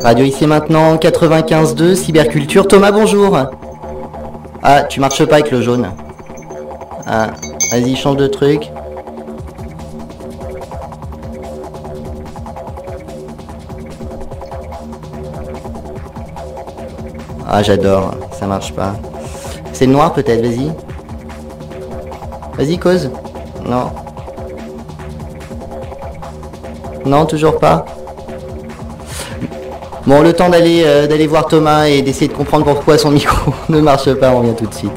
Radio ici maintenant, 95.2, Cyberculture. Thomas, bonjour. Ah, tu marches pas avec le jaune. Ah, vas-y, change de truc. Ah, j'adore, ça marche pas. C'est le noir peut-être, vas-y. Vas-y, cause. Non. Non, toujours pas. Bon, le temps d'aller voir Thomas et d'essayer de comprendre pourquoi son micro ne marche pas, on revient tout de suite.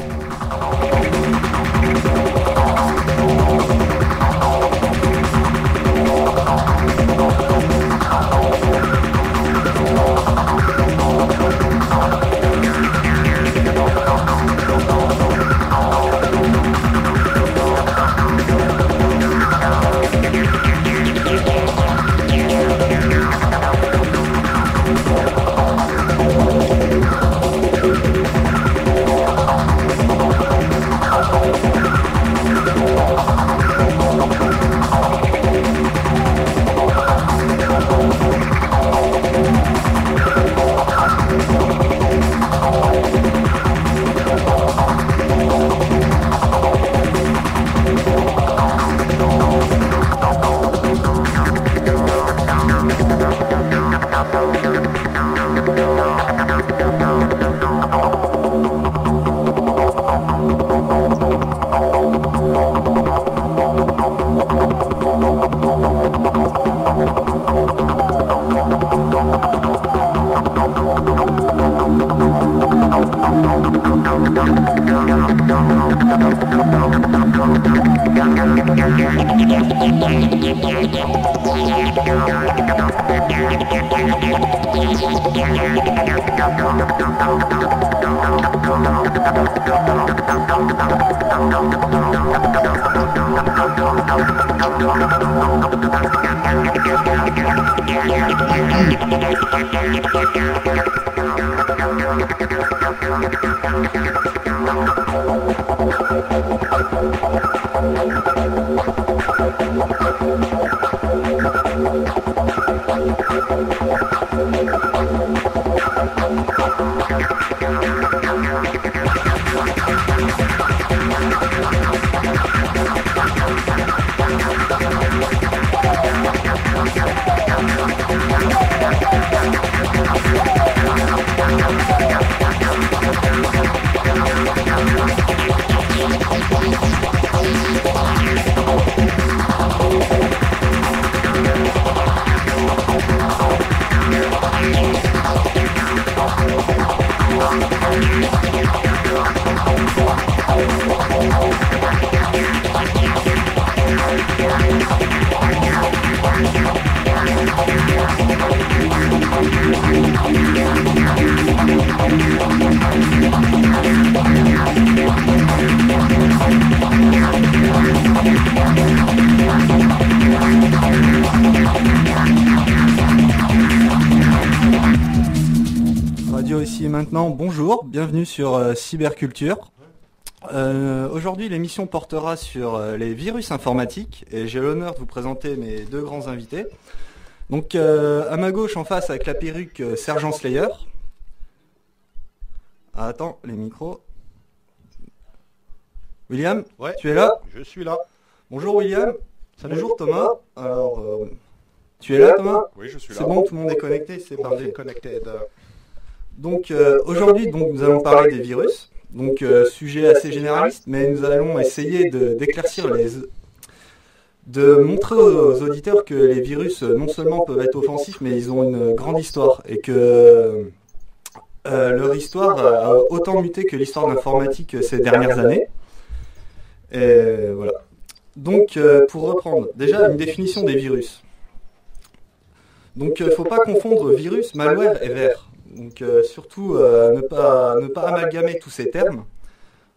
Radio ici et maintenant, bonjour, bienvenue sur Cyberculture. Aujourd'hui l'émission portera sur les virus informatiques et j'ai l'honneur de vous présenter mes deux grands invités. Donc à ma gauche en face avec la perruque Sergent Slayer. Ah, attends, les micros. William, ouais, tu es là? Je suis là. Bonjour William. Bonjour Thomas. Alors, tu es là Thomas? Oui, je suis là. C'est bon, tout le monde est connecté, c'est parfait. Connected. Donc aujourd'hui, nous allons parler des virus. Donc sujet assez généraliste, mais nous allons essayer d'éclaircir de montrer aux auditeurs que les virus non seulement peuvent être offensifs, mais ils ont une grande histoire et que leur histoire a autant muté que l'histoire de l'informatique ces dernières années. Et voilà. Donc pour reprendre, déjà une définition des virus. Donc faut pas confondre virus, malware et vers. Donc surtout ne pas amalgamer tous ces termes.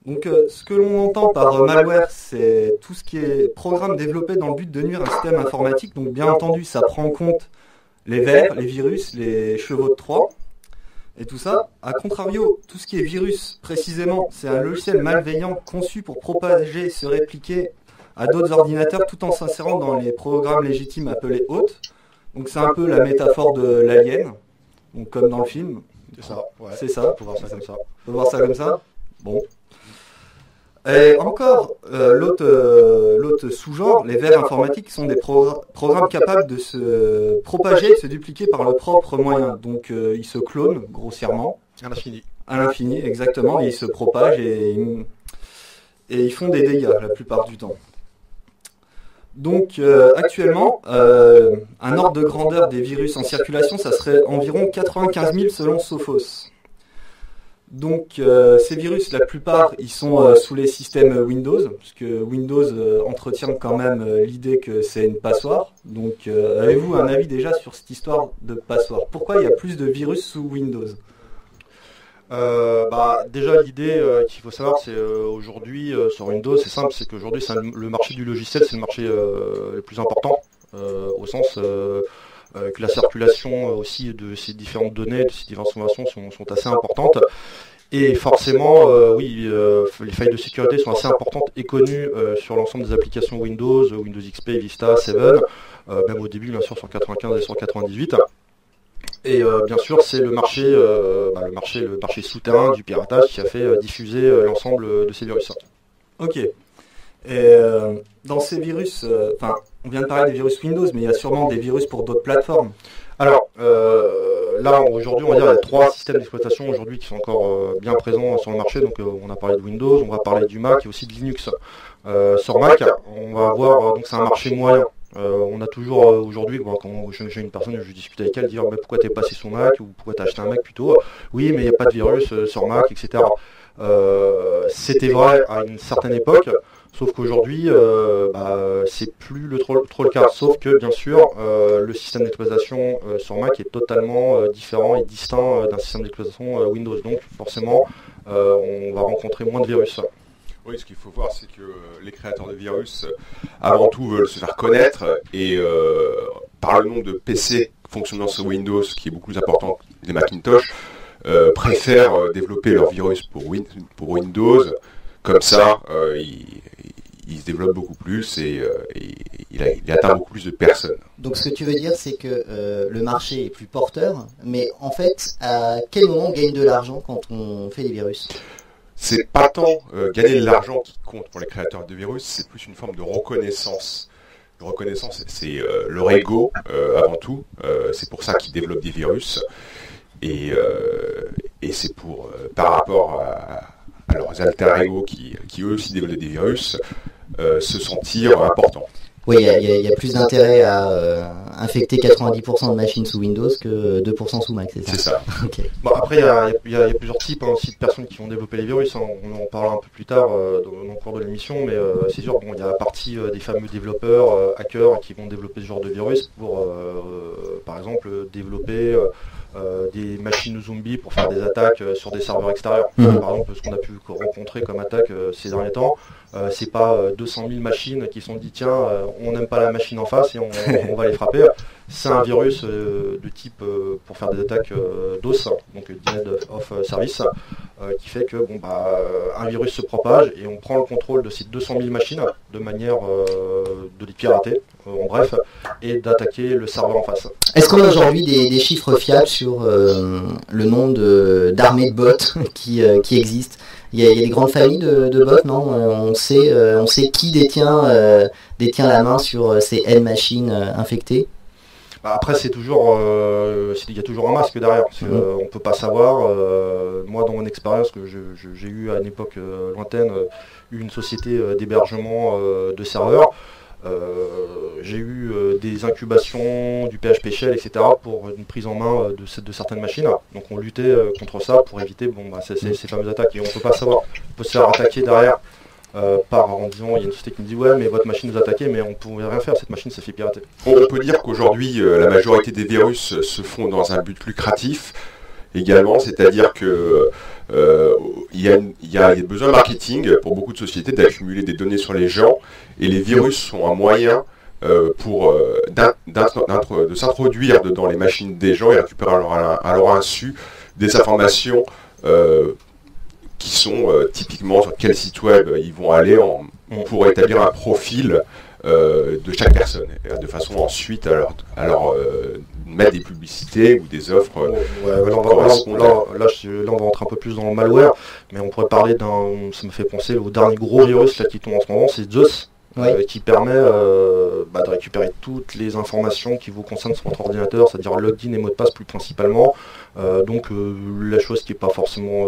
Donc ce que l'on entend par malware, c'est tout ce qui est programme développé dans le but de nuire à un système informatique. Donc bien entendu, ça prend en compte les vers, les virus, les chevaux de Troie et tout ça. A contrario, tout ce qui est virus, précisément, c'est un logiciel malveillant conçu pour propager, se répliquer à d'autres ordinateurs tout en s'insérant dans les programmes légitimes appelés hôtes. Donc c'est un peu la métaphore de l'alien. donc comme dans le film. C'est ça, ouais. C'est ça. Faut voir ça comme ça. Faut voir ça comme ça. Bon. Et encore, l'autre sous-genre, les vers informatiques sont des programmes capables de se propager, de se dupliquer par leurs propres moyens. Donc ils se clonent grossièrement. À l'infini. À l'infini, exactement. Et ils se propagent et ils font des dégâts la plupart du temps. Donc actuellement, un ordre de grandeur des virus en circulation, ça serait environ 95 000 selon Sophos. Donc ces virus, la plupart, ils sont sous les systèmes Windows, parce que Windows entretient quand même l'idée que c'est une passoire. Donc avez-vous un avis déjà sur cette histoire de passoire? Pourquoi il y a plus de virus sous Windows? Déjà l'idée qu'il faut savoir, c'est aujourd'hui sur Windows, c'est simple, c'est qu'aujourd'hui le marché du logiciel, c'est le marché le plus important, au sens que la circulation aussi de ces différentes données, de ces différentes informations sont assez importantes. Et forcément, les failles de sécurité sont assez importantes et connues sur l'ensemble des applications Windows, Windows XP, Vista, 7, même au début bien sûr sur 95 et sur 98. Et bien sûr, c'est le marché souterrain du piratage qui a fait diffuser l'ensemble de ces virus. Ok. Et dans ces virus, on vient de parler des virus Windows, mais il y a sûrement des virus pour d'autres plateformes. Alors, là, aujourd'hui, on va dire qu'il y a 3 systèmes d'exploitation aujourd'hui qui sont encore bien présents sur le marché. Donc, on a parlé de Windows, on va parler du Mac et aussi de Linux. Sur Mac, on va avoir, donc c'est un marché moyen. On a toujours aujourd'hui, quand j'ai une personne, je discute avec elle, dire mais pourquoi t'es passé sur Mac ou pourquoi t'as acheté un Mac plutôt? Oui, mais il n'y a pas de virus sur Mac, etc. C'était vrai à une certaine époque, sauf qu'aujourd'hui, c'est plus trop le cas. Sauf que bien sûr, le système d'exploitation sur Mac est totalement différent et distinct d'un système d'exploitation Windows. Donc forcément, on va rencontrer moins de virus. Oui, ce qu'il faut voir, c'est que les créateurs de virus, avant tout, veulent se faire connaître et par le nombre de PC fonctionnant sur Windows, qui est beaucoup plus important que les Macintosh, préfèrent développer leur virus pour Windows. Comme ça, il se développe beaucoup plus et il atteint beaucoup plus de personnes. Donc ce que tu veux dire, c'est que le marché est plus porteur, mais en fait, à quel moment on gagne de l'argent quand on fait des virus? C'est pas tant gagner de l'argent qui compte pour les créateurs de virus, c'est plus une forme de reconnaissance. La reconnaissance, c'est leur ego avant tout. C'est pour ça qu'ils développent des virus. Et c'est pour, par rapport à leurs alter ego qui eux aussi développent des virus, se sentir importants. Oui, il y a plus d'intérêt à infecter 90% de machines sous Windows que 2% sous Mac, c'est ça? C'est ça. Okay. Bon, après, il y a plusieurs types aussi de personnes qui vont développer les virus. On en parlera un peu plus tard dans le cours de l'émission, mais c'est sûr, il y a la partie des fameux développeurs, hackers, qui vont développer ce genre de virus pour, par exemple, développer des machines zombies pour faire des attaques sur des serveurs extérieurs. Par exemple, ce qu'on a pu rencontrer comme attaque ces derniers temps, c'est pas 200 000 machines qui sont dit tiens, on n'aime pas la machine en face et on va les frapper. C'est un virus de type pour faire des attaques DOS, donc Denied of Service, qui fait que un virus se propage et on prend le contrôle de ces 200 000 machines de manière de les pirater, en bref, et d'attaquer le serveur en face. Est-ce qu'on a aujourd'hui des chiffres fiables sur le nombre d'armées de bots qui existent? Il y a des grandes familles de bots, non? On sait qui détient la main sur ces N machines infectées? Après, c'est toujours, il y a toujours un masque derrière. On peut pas savoir. Moi, dans mon expérience que j'ai eu à une époque lointaine, une société d'hébergement de serveurs. J'ai eu des incubations du PHP Shell, etc. pour une prise en main de certaines machines. Donc on luttait contre ça pour éviter ces fameuses attaques. Et on ne peut pas savoir. On peut se faire attaquer derrière en disant, il y a une société qui me dit ouais mais votre machine nous attaquait, mais on ne pouvait rien faire, cette machine s'est fait pirater. On peut dire qu'aujourd'hui la majorité des virus se font dans un but lucratif également, c'est-à-dire que il y a besoin de marketing pour beaucoup de sociétés d'accumuler des données sur les gens, et les virus sont un moyen de s'introduire dans les machines des gens et récupérer à leur insu des informations qui sont typiquement sur quel site web ils vont aller pour établir un profil de chaque personne, de façon ensuite à leur mettre des publicités ou des offres. Là, on va rentrer un peu plus dans le malware, mais on pourrait parler ça me fait penser au dernier gros virus là, qui tombe en ce moment, c'est Zeus. Qui permet de récupérer toutes les informations qui vous concernent sur votre ordinateur, c'est-à-dire login et mot de passe plus principalement. La chose qui n'est pas forcément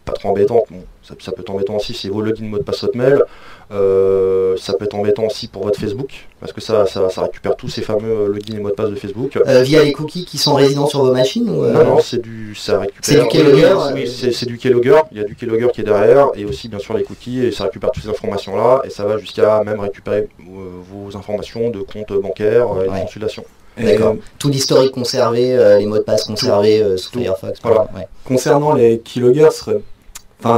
pas trop embêtante, bon, ça peut être embêtant aussi, c'est vos logins, mot de passe Hotmail. Ça peut être embêtant aussi pour votre Facebook, parce que ça récupère tous ces fameux logins et mots de passe de Facebook. Via les cookies qui sont résidents sur vos machines ou Non, ça récupère. C'est du keylogger. Oui, c'est du keylogger. Il y a du keylogger qui est derrière, et aussi bien sûr les cookies, et ça récupère toutes ces informations-là, et ça va jusqu'à même récupérer vos informations de compte bancaire et de consultation. D'accord. Tout l'historique conservé, les mots de passe conservés sous Firefox. Voilà. Concernant les keyloggers,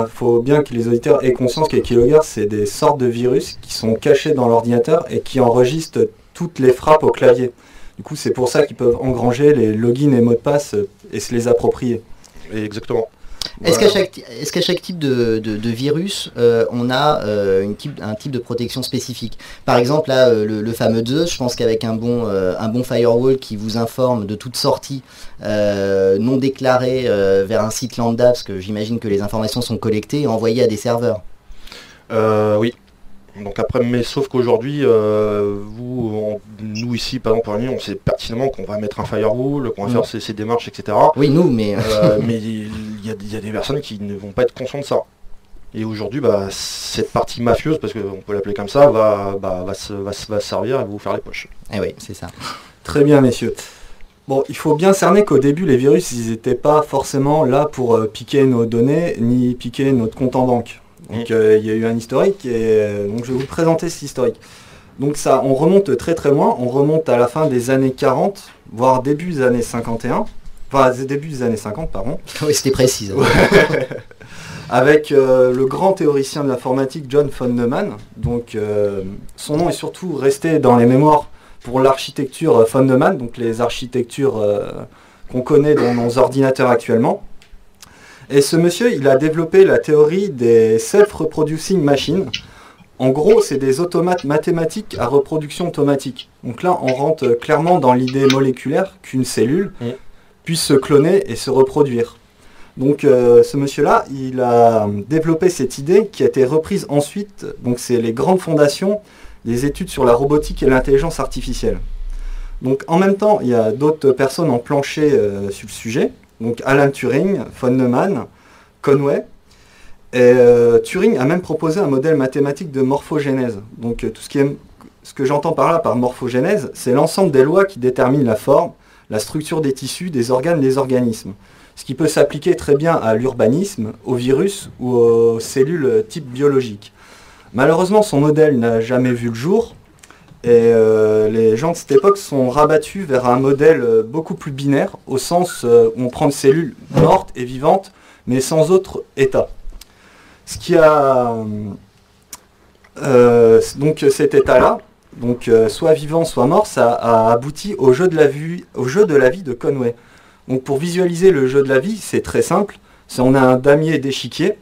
faut bien que les auditeurs aient conscience que les keyloggers, c'est des sortes de virus qui sont cachés dans l'ordinateur et qui enregistrent toutes les frappes au clavier. Du coup, c'est pour ça qu'ils peuvent engranger les logins et mots de passe et se les approprier. Exactement. Est-ce qu'à chaque type de virus, on a un type de protection spécifique? Par exemple, là, le fameux Zeus, je pense qu'avec un bon firewall qui vous informe de toute sortie non déclarée vers un site lambda, parce que j'imagine que les informations sont collectées et envoyées à des serveurs. Oui. Donc après, mais sauf qu'aujourd'hui, nous ici, par exemple, on sait pertinemment qu'on va mettre un firewall, qu'on va faire ces démarches, etc. Oui, nous, mais... mais il y a des personnes qui ne vont pas être conscientes de ça. Et aujourd'hui, cette partie mafieuse, parce qu'on peut l'appeler comme ça, va se servir et va vous faire les poches. Eh oui, c'est ça. Très bien, messieurs. Bon, il faut bien cerner qu'au début, les virus, ils n'étaient pas forcément là pour piquer nos données, ni piquer notre compte en banque. Donc il y a eu un historique, et donc je vais vous présenter cet historique. Donc ça, on remonte très très loin, on remonte à la fin des années 40, voire début des années 51, enfin début des années 50, pardon. Oui, c'était précis. Avec le grand théoricien de l'informatique John von Neumann. Donc son nom est surtout resté dans les mémoires pour l'architecture von Neumann, donc les architectures qu'on connaît dans nos ordinateurs actuellement. Et ce monsieur, il a développé la théorie des self-reproducing machines. En gros, c'est des automates mathématiques à reproduction automatique. Donc là, on rentre clairement dans l'idée moléculaire qu'une cellule puisse se cloner et se reproduire. Donc ce monsieur-là, il a développé cette idée qui a été reprise ensuite. Donc c'est les grandes fondations des études sur la robotique et l'intelligence artificielle. Donc en même temps, il y a d'autres personnes en planché sur le sujet. Donc Alan Turing, von Neumann, Conway. Et Turing a même proposé un modèle mathématique de morphogénèse. Donc ce que j'entends par là par morphogénèse, c'est l'ensemble des lois qui déterminent la forme, la structure des tissus, des organes, des organismes. Ce qui peut s'appliquer très bien à l'urbanisme, aux virus ou aux cellules type biologique. Malheureusement, son modèle n'a jamais vu le jour. Et les gens de cette époque sont rabattus vers un modèle beaucoup plus binaire, au sens où on prend une cellule morte et vivante, mais sans autre état. Ce qui a donc cet état-là, donc soit vivant, soit mort, ça a abouti au jeu de la vie de Conway. Donc pour visualiser le jeu de la vie, c'est très simple. On a un damier d'échiquier.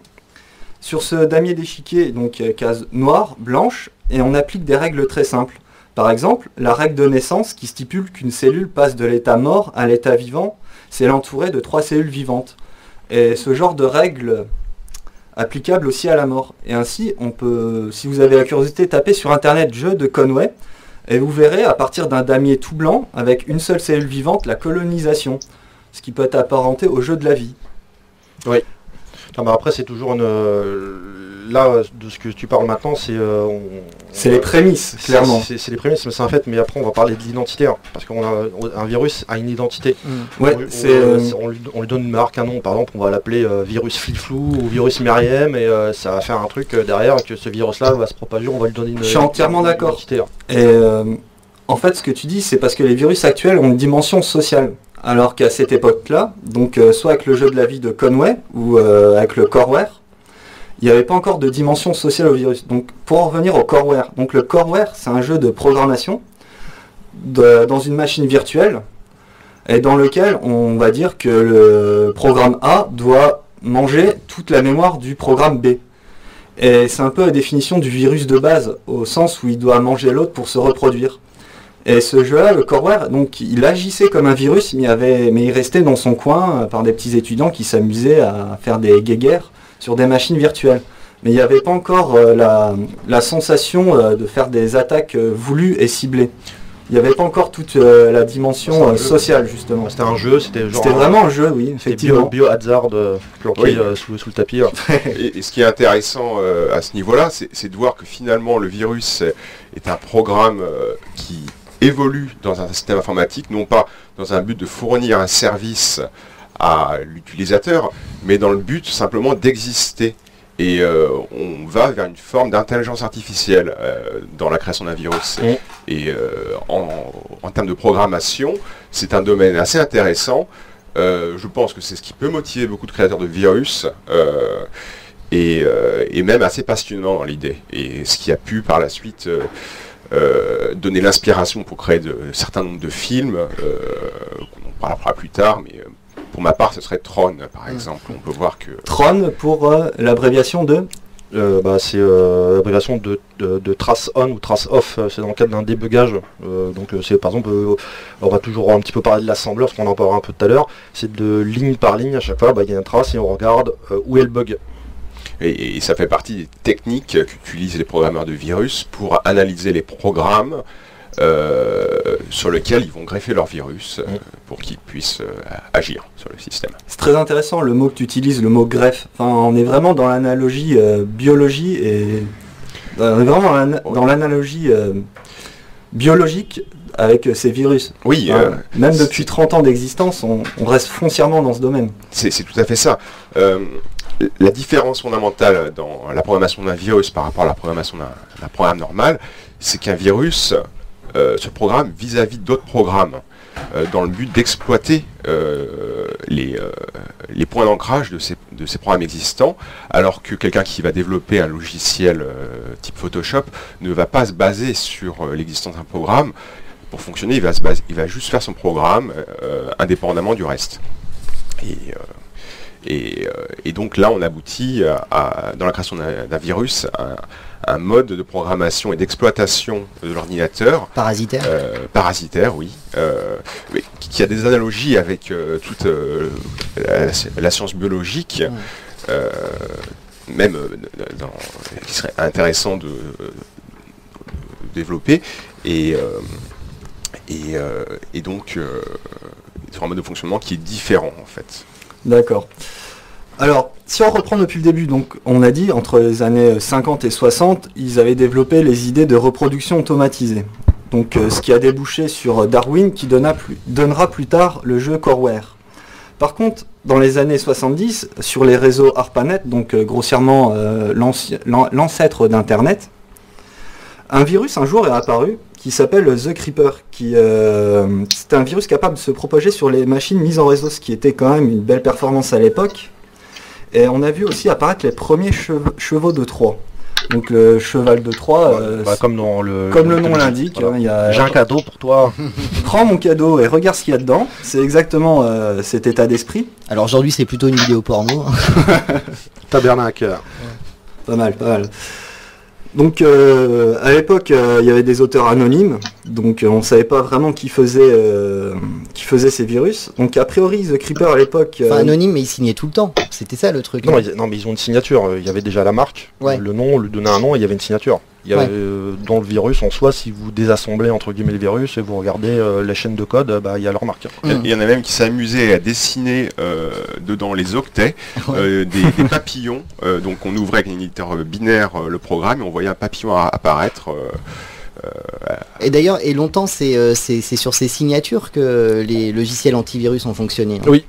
Sur ce damier d'échiquier, donc case noire, blanche, et on applique des règles très simples. Par exemple, la règle de naissance qui stipule qu'une cellule passe de l'état mort à l'état vivant, c'est l'entourer de 3 cellules vivantes. Et ce genre de règle applicable aussi à la mort. Et ainsi, on peut, si vous avez la curiosité, taper sur internet jeu de Conway, et vous verrez à partir d'un damier tout blanc, avec une seule cellule vivante, la colonisation, ce qui peut être apparenté au jeu de la vie. Oui. Non, mais après, c'est toujours une... Là, de ce que tu parles maintenant, c'est... c'est les prémices, clairement. C'est les prémices, mais c'est un fait. Mais après, on va parler de l'identité. Hein, parce qu'un virus a une identité. Ouais, on lui donne une marque, un nom. Par exemple, on va l'appeler virus Fliflou ou virus Meriem. Et ça va faire un truc derrière que ce virus-là va se propager. On va lui donner une... Je suis entièrement d'accord. Identité. Et en fait, ce que tu dis, c'est parce que les virus actuels ont une dimension sociale. Alors qu'à cette époque-là, donc soit avec le jeu de la vie de Conway ou avec le coreware, il n'y avait pas encore de dimension sociale au virus. Donc pour en revenir au coreware, donc le coreware, c'est un jeu de programmation dans une machine virtuelle et dans lequel on va dire que le programme A doit manger toute la mémoire du programme B. Et c'est un peu la définition du virus de base, au sens où il doit manger l'autre pour se reproduire. Et ce jeu-là, le Coreware, donc il agissait comme un virus, mais il restait dans son coin par des petits étudiants qui s'amusaient à faire des guéguerres sur des machines virtuelles. Mais il n'y avait pas encore la sensation de faire des attaques voulues et ciblées. Il n'y avait pas encore toute la dimension sociale, justement. C'était un jeu, c'était vraiment un jeu, oui, effectivement. Biohazard planqué sous le tapis. Et ce qui est intéressant à ce niveau-là, c'est de voir que finalement le virus est un programme qui évolue dans un système informatique, non pas dans un but de fournir un service à l'utilisateur, mais dans le but simplement d'exister. Et on va vers une forme d'intelligence artificielle dans la création d'un virus. Et en termes de programmation, c'est un domaine assez intéressant. Je pense que c'est ce qui peut motiver beaucoup de créateurs de virus et même assez passionnant dans l'idée. Et ce qui a pu par la suite donner l'inspiration pour créer un certain nombre de films, qu'on en parlera plus tard, mais pour ma part, ce serait Tron, par exemple. On peut voir que... Tron pour l'abréviation de c'est l'abréviation de trace on ou trace off. C'est dans le cadre d'un débugage. Donc c'est par exemple, on va toujours un petit peu parler de l'assembleur, parce qu'on en parlera un peu tout à l'heure. C'est de ligne par ligne, à chaque fois, il y a une trace et on regarde où est le bug. Et ça fait partie des techniques qu'utilisent les programmeurs de virus pour analyser les programmes sur lesquels ils vont greffer leur virus pour qu'ils puissent agir sur le système. C'est très intéressant le mot que tu utilises, le mot greffe. Enfin, on est vraiment dans l'analogie biologie et on est vraiment dans l'analogie biologique avec ces virus. Oui. Même depuis 30 ans d'existence, on reste foncièrement dans ce domaine. C'est tout à fait ça. La différence fondamentale dans la programmation d'un virus par rapport à la programmation d'un programme normal, c'est qu'un virus se programme vis-à-vis d'autres programmes dans le but d'exploiter les points d'ancrage de ces programmes existants, alors que quelqu'un qui va développer un logiciel type Photoshop ne va pas se baser sur l'existence d'un programme. Pour fonctionner, il va juste faire son programme indépendamment du reste. Et donc là, on aboutit dans la création d'un virus un mode de programmation et d'exploitation de l'ordinateur. Parasitaire. Parasitaire, oui. Mais qui a des analogies avec toute la science biologique, même qui serait intéressant de développer. Et donc, sur un mode de fonctionnement qui est différent, en fait. D'accord. Alors, si on reprend depuis le début, donc on a dit, entre les années 50 et 60, ils avaient développé les idées de reproduction automatisée. Donc, ce qui a débouché sur Darwin, qui donnera plus tard le jeu Coreware. Par contre, dans les années 70, sur les réseaux ARPANET, donc grossièrement l'ancêtre d'Internet, un virus un jour est apparu qui s'appelle The Creeper, c'est un virus capable de se propager sur les machines mises en réseau, ce qui était quand même une belle performance à l'époque. Et on a vu aussi apparaître les premiers chevaux de Troie. Donc le cheval de Troie, comme le nom l'indique, voilà. J'ai un cadeau pour toi. Prends mon cadeau et regarde ce qu'il y a dedans. C'est exactement cet état d'esprit. Alors aujourd'hui c'est plutôt une vidéo porno. Tabernacle. Pas mal. Donc à l'époque il y avait des auteurs anonymes, donc on ne savait pas vraiment qui faisait ces virus. Donc a priori The Creeper à l'époque... anonyme mais ils signaient tout le temps, c'était ça le truc. Non mais ils ont une signature, il y avait déjà la marque, le nom, lui donner un nom et il y avait une signature. Il y avait, dans le virus en soi, si vous désassemblez entre guillemets le virus et vous regardez la chaîne de code, il y a leur marque. Il y en a même qui s'amusaient à dessiner dedans les octets, des papillons. Donc on ouvrait avec un éditeur binaire le programme et on voyait un papillon apparaître. Et d'ailleurs, longtemps c'est sur ces signatures que les logiciels antivirus ont fonctionné. Oui.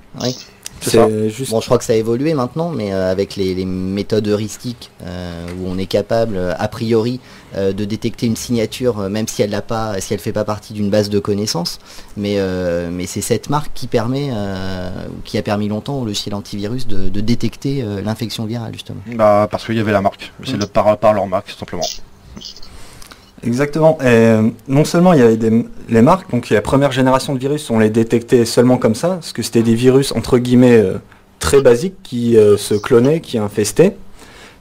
Juste... Bon, je crois que ça a évolué maintenant, mais avec les méthodes heuristiques où on est capable, a priori, de détecter une signature, même si elle fait pas partie d'une base de connaissances. Mais c'est cette marque qui a permis longtemps au logiciel antivirus de détecter l'infection virale, justement. Parce qu'il y avait la marque. C'est par leur marque, tout simplement. Exactement. Et non seulement il y avait les marques, donc la première génération de virus, on les détectait seulement comme ça, parce que c'était des virus entre guillemets très basiques qui se clonaient, qui infestaient.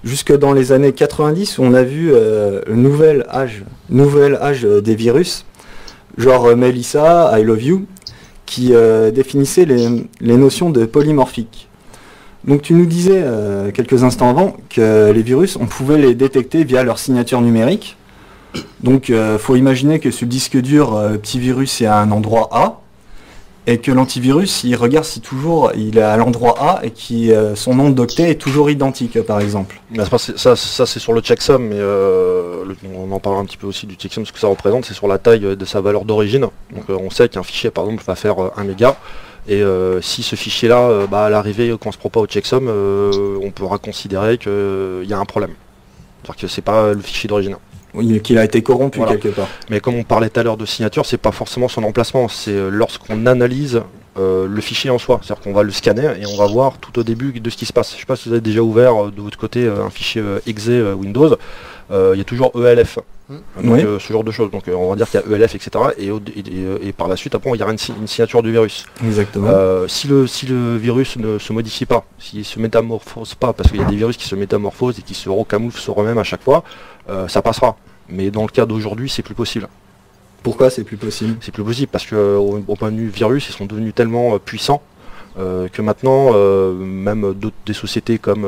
Jusque dans les années 90 où on a vu le nouvel âge des virus. genre Melissa, I love you, qui définissait les notions de polymorphique. Donc tu nous disais quelques instants avant que les virus, on pouvait les détecter via leur signature numérique. Donc faut imaginer que sur le disque dur, le petit virus est à un endroit A, et que l'antivirus, il regarde si toujours il est à l'endroit A et que son nom d'octet est toujours identique, par exemple. Ça c'est sur le checksum, mais on en parle un petit peu aussi du checksum, ce que ça représente, c'est sur la taille de sa valeur d'origine. Donc on sait qu'un fichier par exemple va faire 1 méga, et si ce fichier-là, à l'arrivée, quand on se prend pas au checksum, on pourra considérer qu'il y a un problème. C'est-à-dire que c'est pas le fichier d'origine. Oui, qu'il a été corrompu quelque part. Mais comme on parlait tout à l'heure de signature, c'est pas forcément son emplacement, c'est lorsqu'on analyse le fichier en soi. C'est-à-dire qu'on va le scanner et on va voir tout au début de ce qui se passe. Je sais pas si vous avez déjà ouvert de votre côté un fichier exe Windows, il y a toujours ELF. Donc, ce genre de choses. Donc on va dire qu'il y a ELF, etc. Et par la suite, après, il y aura une signature du virus. Exactement. Si le virus ne se modifie pas, s'il se métamorphose pas, parce qu'il y a des virus qui se métamorphosent et qui se recamouflent sur eux-mêmes à chaque fois, ça passera. Mais dans le cas d'aujourd'hui, c'est plus possible. Pourquoi c'est plus possible? C'est plus possible parce que au point de vue virus, ils sont devenus tellement puissants que maintenant, même des sociétés comme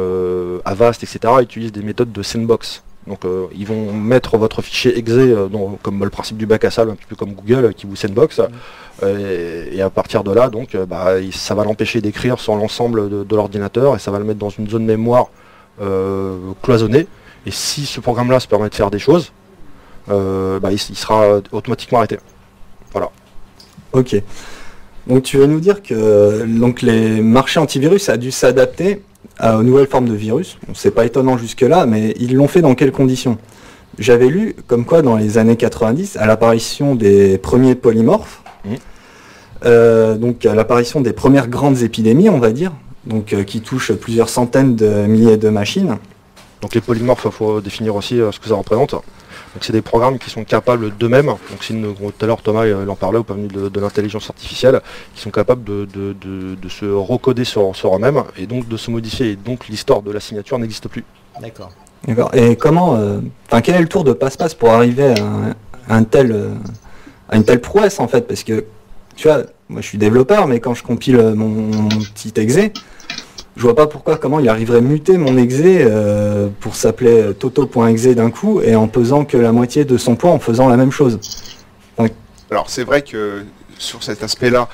Avast, etc., utilisent des méthodes de sandbox. Donc ils vont mettre votre fichier exe, comme le principe du bac à sable, un petit peu comme Google qui vous sandbox, et à partir de là, donc, ça va l'empêcher d'écrire sur l'ensemble de l'ordinateur, et ça va le mettre dans une zone mémoire cloisonnée. Et si ce programme-là se permet de faire des choses, il sera automatiquement arrêté. Voilà. Ok. Donc tu vas nous dire que les marchés antivirus a dû s'adapter aux nouvelles formes de virus. Bon, c'est pas étonnant jusque-là, mais ils l'ont fait dans quelles conditions? J'avais lu comme quoi dans les années 90, à l'apparition des premiers polymorphes, donc à l'apparition des premières grandes épidémies, on va dire, donc qui touchent plusieurs centaines de milliers de machines. Donc les polymorphes, il faut définir aussi ce que ça représente. Donc c'est des programmes qui sont capables d'eux-mêmes, donc tout à l'heure Thomas il en parlait au point de vue de l'intelligence artificielle, qui sont capables de se recoder sur eux-mêmes et donc de se modifier. Et donc l'histoire de la signature n'existe plus. D'accord. Et comment, quel est le tour de passe-passe pour arriver à une telle prouesse en fait? Parce que tu vois, moi je suis développeur, mais quand je compile mon petit exe, je vois pas comment il arriverait à muter mon exe pour s'appeler toto.exe d'un coup et en pesant que la moitié de son poids en faisant la même chose. Alors c'est vrai que sur cet aspect-là,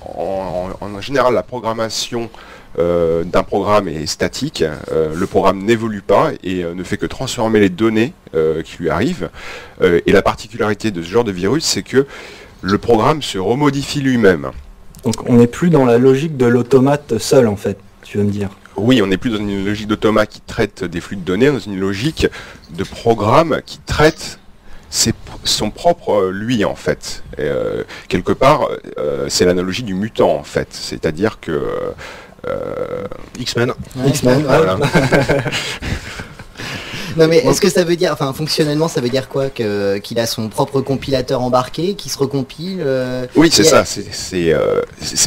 en général la programmation d'un programme est statique, le programme n'évolue pas et ne fait que transformer les données qui lui arrivent. Et la particularité de ce genre de virus, c'est que le programme se remodifie lui-même. Donc on n'est plus dans la logique de l'automate seul en fait. Tu veux me dire? Oui, on n'est plus dans une logique d'automate qui traite des flux de données, dans une logique de programme qui traite son propre lui en fait. Et, quelque part, c'est l'analogie du mutant en fait, c'est-à-dire que X-Men. X-Men, voilà. Non mais est-ce que ça veut dire, fonctionnellement ça veut dire quoi, qu'il a son propre compilateur embarqué, qui se recompile Oui c'est ça, c'est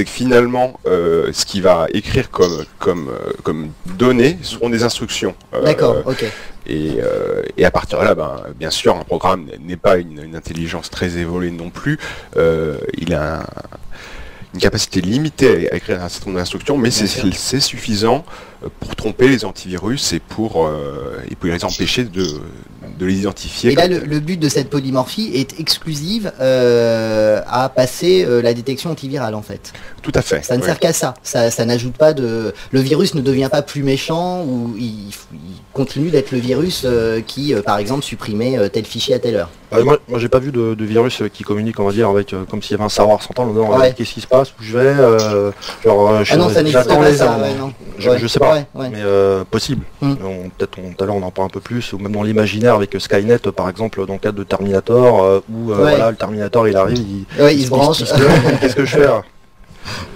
que finalement ce qu'il va écrire comme données seront des instructions. D'accord, ok. Et à partir de là, bien sûr, un programme n'est pas une intelligence très évoluée non plus, il a une capacité limitée à écrire un certain nombre d'instructions, mais c'est suffisant pour tromper les antivirus et pour les empêcher de les identifier. Et là, le but de cette polymorphie est exclusive à passer la détection antivirale en fait. Tout à fait. Ça ne sert qu'à ça. Ça n'ajoute pas de... Le virus ne devient pas plus méchant ou il continue d'être le virus qui, par exemple, supprimait tel fichier à telle heure. Moi j'ai pas vu de virus qui communique, on va dire, avec comme s'il y avait un serveur central, qu'est-ce qui se passe, où je vais, non, ça n'existe pas ça, non. Je sais pas, ouais. mais possible. Peut-être tout à l'heure on en parle un peu plus, ou même dans l'imaginaire avec Skynet par exemple, dans le cadre de Terminator, où voilà, le Terminator il arrive, il se branche. Qu'est-ce que je fais là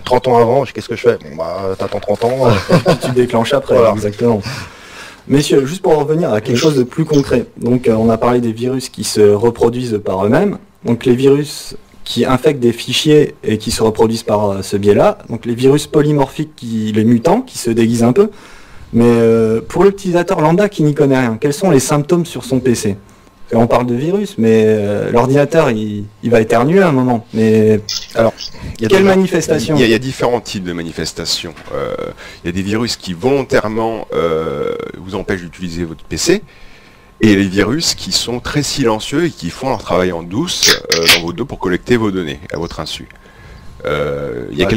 30 ans avant, qu'est-ce que je fais? Bon t'attends 30 ans. Tu déclenches après, voilà. Exactement. Messieurs, juste pour revenir à quelque chose de plus concret, donc on a parlé des virus qui se reproduisent par eux-mêmes, donc les virus qui infectent des fichiers et qui se reproduisent par ce biais-là, donc les virus polymorphiques, les mutants, qui se déguisent un peu, mais pour l'utilisateur lambda qui n'y connaît rien, quels sont les symptômes sur son PC? On parle de virus, mais l'ordinateur, il va éternuer à un moment. Mais alors, quelle manifestation? Il y a différents types de manifestations. Il y a des virus qui volontairement vous empêchent d'utiliser votre PC, et les virus qui sont très silencieux et qui font leur travail en douce dans vos dos pour collecter vos données à votre insu. Il y a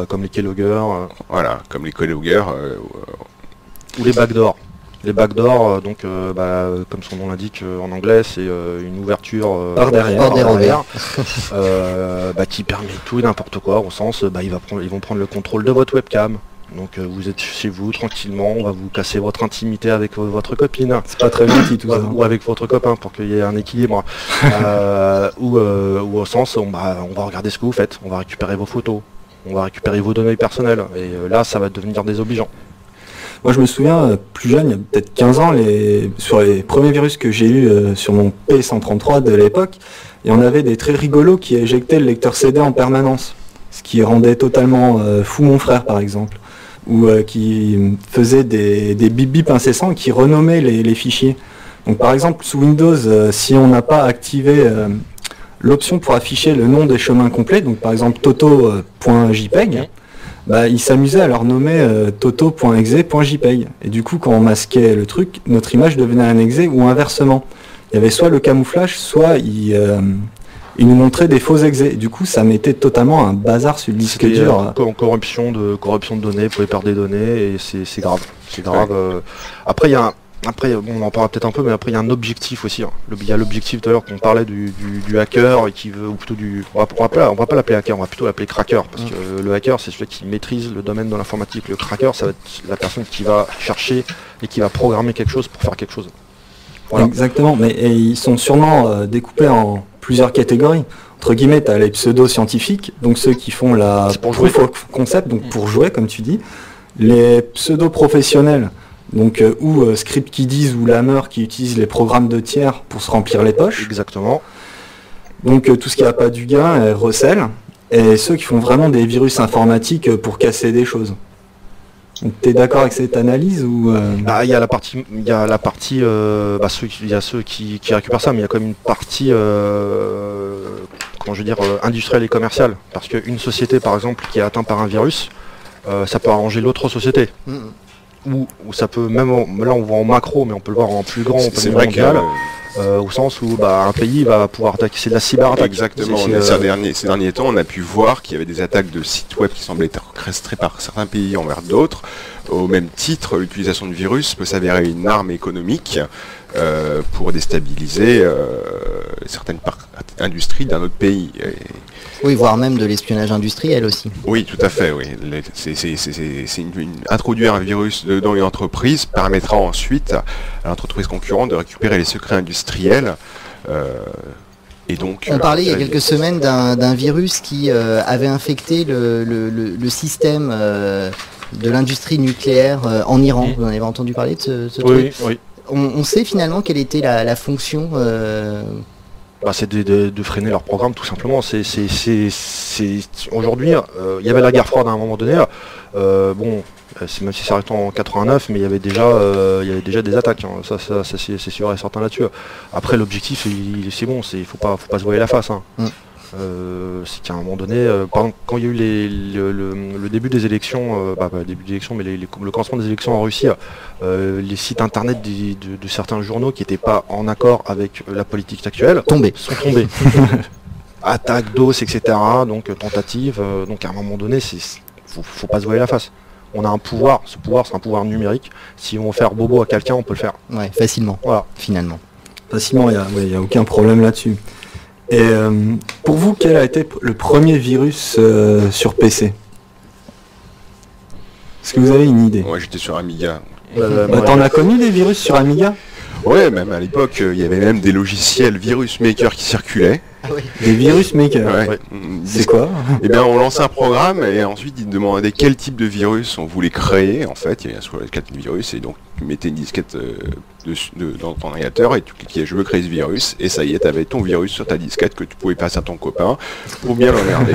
comme les keyloggers. Voilà, comme les keyloggers. Ou les backdoors. Les backdoors, comme son nom l'indique en anglais, c'est une ouverture par derrière. Qui permet tout et n'importe quoi, au sens, ils vont prendre le contrôle de votre webcam. Donc vous êtes chez vous tranquillement, on va vous casser votre intimité avec votre copine. C'est pas très gentil tout ça. Ou avec votre copain pour qu'il y ait un équilibre. Ou au sens, on va regarder ce que vous faites, on va récupérer vos photos, on va récupérer vos données personnelles. Et là, ça va devenir désobligeant. Moi je me souviens, plus jeune, il y a peut-être 15 ans, sur les premiers virus que j'ai eu sur mon P133 de l'époque, et on avait des très rigolos qui éjectaient le lecteur CD en permanence. Ce qui rendait totalement fou mon frère par exemple. Ou qui faisait des bip bip incessants qui renommaient les fichiers. Donc par exemple sous Windows, si on n'a pas activé l'option pour afficher le nom des chemins complets, donc par exemple toto.jpeg, il s'amusait à leur nommer toto.exe.jpeg. Et du coup quand on masquait le truc, notre image devenait un exe ou inversement. Il y avait soit le camouflage, soit il nous montrait des faux exés. Du coup, ça mettait totalement un bazar sur le disque dur. Corruption de données, pour perdre des données, et c'est grave. C'est grave. Après, on en parlera peut-être un peu, mais après, il y a un objectif aussi. Hein. Il y a l'objectif, tout à l'heure, qu'on parlait du hacker, et qui veut, ou plutôt on va pas l'appeler hacker, on va plutôt l'appeler cracker, parce que le hacker, c'est celui qui maîtrise le domaine de l'informatique. Le cracker, ça va être la personne qui va chercher et qui va programmer quelque chose pour faire quelque chose. Voilà. Exactement, et ils sont sûrement découpés en plusieurs catégories. Entre guillemets, tu as les pseudo-scientifiques, donc ceux qui font la proof of concept, donc pour jouer, comme tu dis. Les pseudo-professionnels, donc ou Script Kiddies ou Lammer qui utilisent les programmes de tiers pour se remplir les poches. Exactement. Donc tout ce qui n'a pas du gain, recèle. Et ceux qui font vraiment des virus informatiques pour casser des choses. Tu es d'accord avec cette analyse ou il y a ceux qui récupèrent ça, mais il y a quand même une partie industrielle et commerciale, parce qu'une société par exemple qui est atteinte par un virus, ça peut arranger l'autre société. Ou ça peut même, là on voit en macro, mais on peut le voir en plus grand, c'est vrai mondial. Au sens où un pays va pouvoir attaquer, c'est de la cyberattaque. Exactement, ces derniers temps on a pu voir qu'il y avait des attaques de sites web qui semblaient être orchestrées par certains pays envers d'autres. Au même titre, l'utilisation de virus peut s'avérer une arme économique pour déstabiliser certaines industries d'un autre pays. Oui, voire même de l'espionnage industriel aussi. Oui, tout à fait. Oui. Introduire un virus dans une entreprise permettra ensuite à l'entreprise concurrente de récupérer les secrets industriels. Et donc, on parlait il y a quelques semaines d'un virus qui avait infecté le système de l'industrie nucléaire en Iran. Vous en avez entendu parler de ce truc? Oui. On sait finalement quelle était la fonction c'est de freiner leur programme tout simplement. Aujourd'hui, il y avait la guerre froide à un moment donné. Même si ça arrête en 89, mais il y avait déjà des attaques. Hein. Ça c'est sûr et certain là-dessus. Après l'objectif, c'est bon, faut pas se voiler la face. Hein. C'est qu'à un moment donné, par exemple, quand il y a eu le début des élections, mais le commencement des élections en Russie, les sites internet de certains journaux qui n'étaient pas en accord avec la politique actuelle sont tombés. Attaque, DOS, etc. Donc tentative. Donc à un moment donné, faut pas se voiler la face. On a un pouvoir, ce pouvoir c'est un pouvoir numérique. Si on veut faire bobo à quelqu'un, on peut le faire. Ouais, facilement. Voilà. Finalement. Facilement, il n'y a aucun problème là-dessus. Et pour vous, quel a été le premier virus sur PC? Est-ce que vous avez une idée? Moi j'étais sur Amiga. T'en as connu des virus sur Amiga? Ouais, même à l'époque, il y avait même des logiciels Virus Maker qui circulaient. Des virus makers. Ouais. C'est quoi? Eh bien, on lançait un programme et ensuite ils demandaient quel type de virus on voulait créer. En fait, il y avait sur les 4 virus et donc tu mettais une disquette dans ton ordinateur et tu cliquais je veux créer ce virus et ça y est, tu avais ton virus sur ta disquette que tu pouvais passer à ton copain pour bien l'emmerder.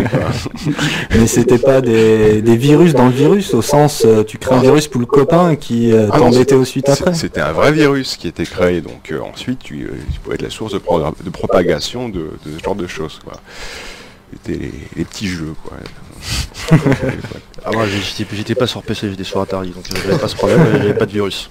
Mais c'était pas des virus dans le virus au sens tu crées un virus pour le copain qui t'embêtait ensuite après. C'était un vrai virus qui était créé donc ensuite tu pouvais être la source de propagation de ce genre de choses quoi. C'était les petits jeux quoi. Ah moi j'étais pas sur PC, j'étais sur Atari donc j'avais pas ce problème, j'avais pas de virus.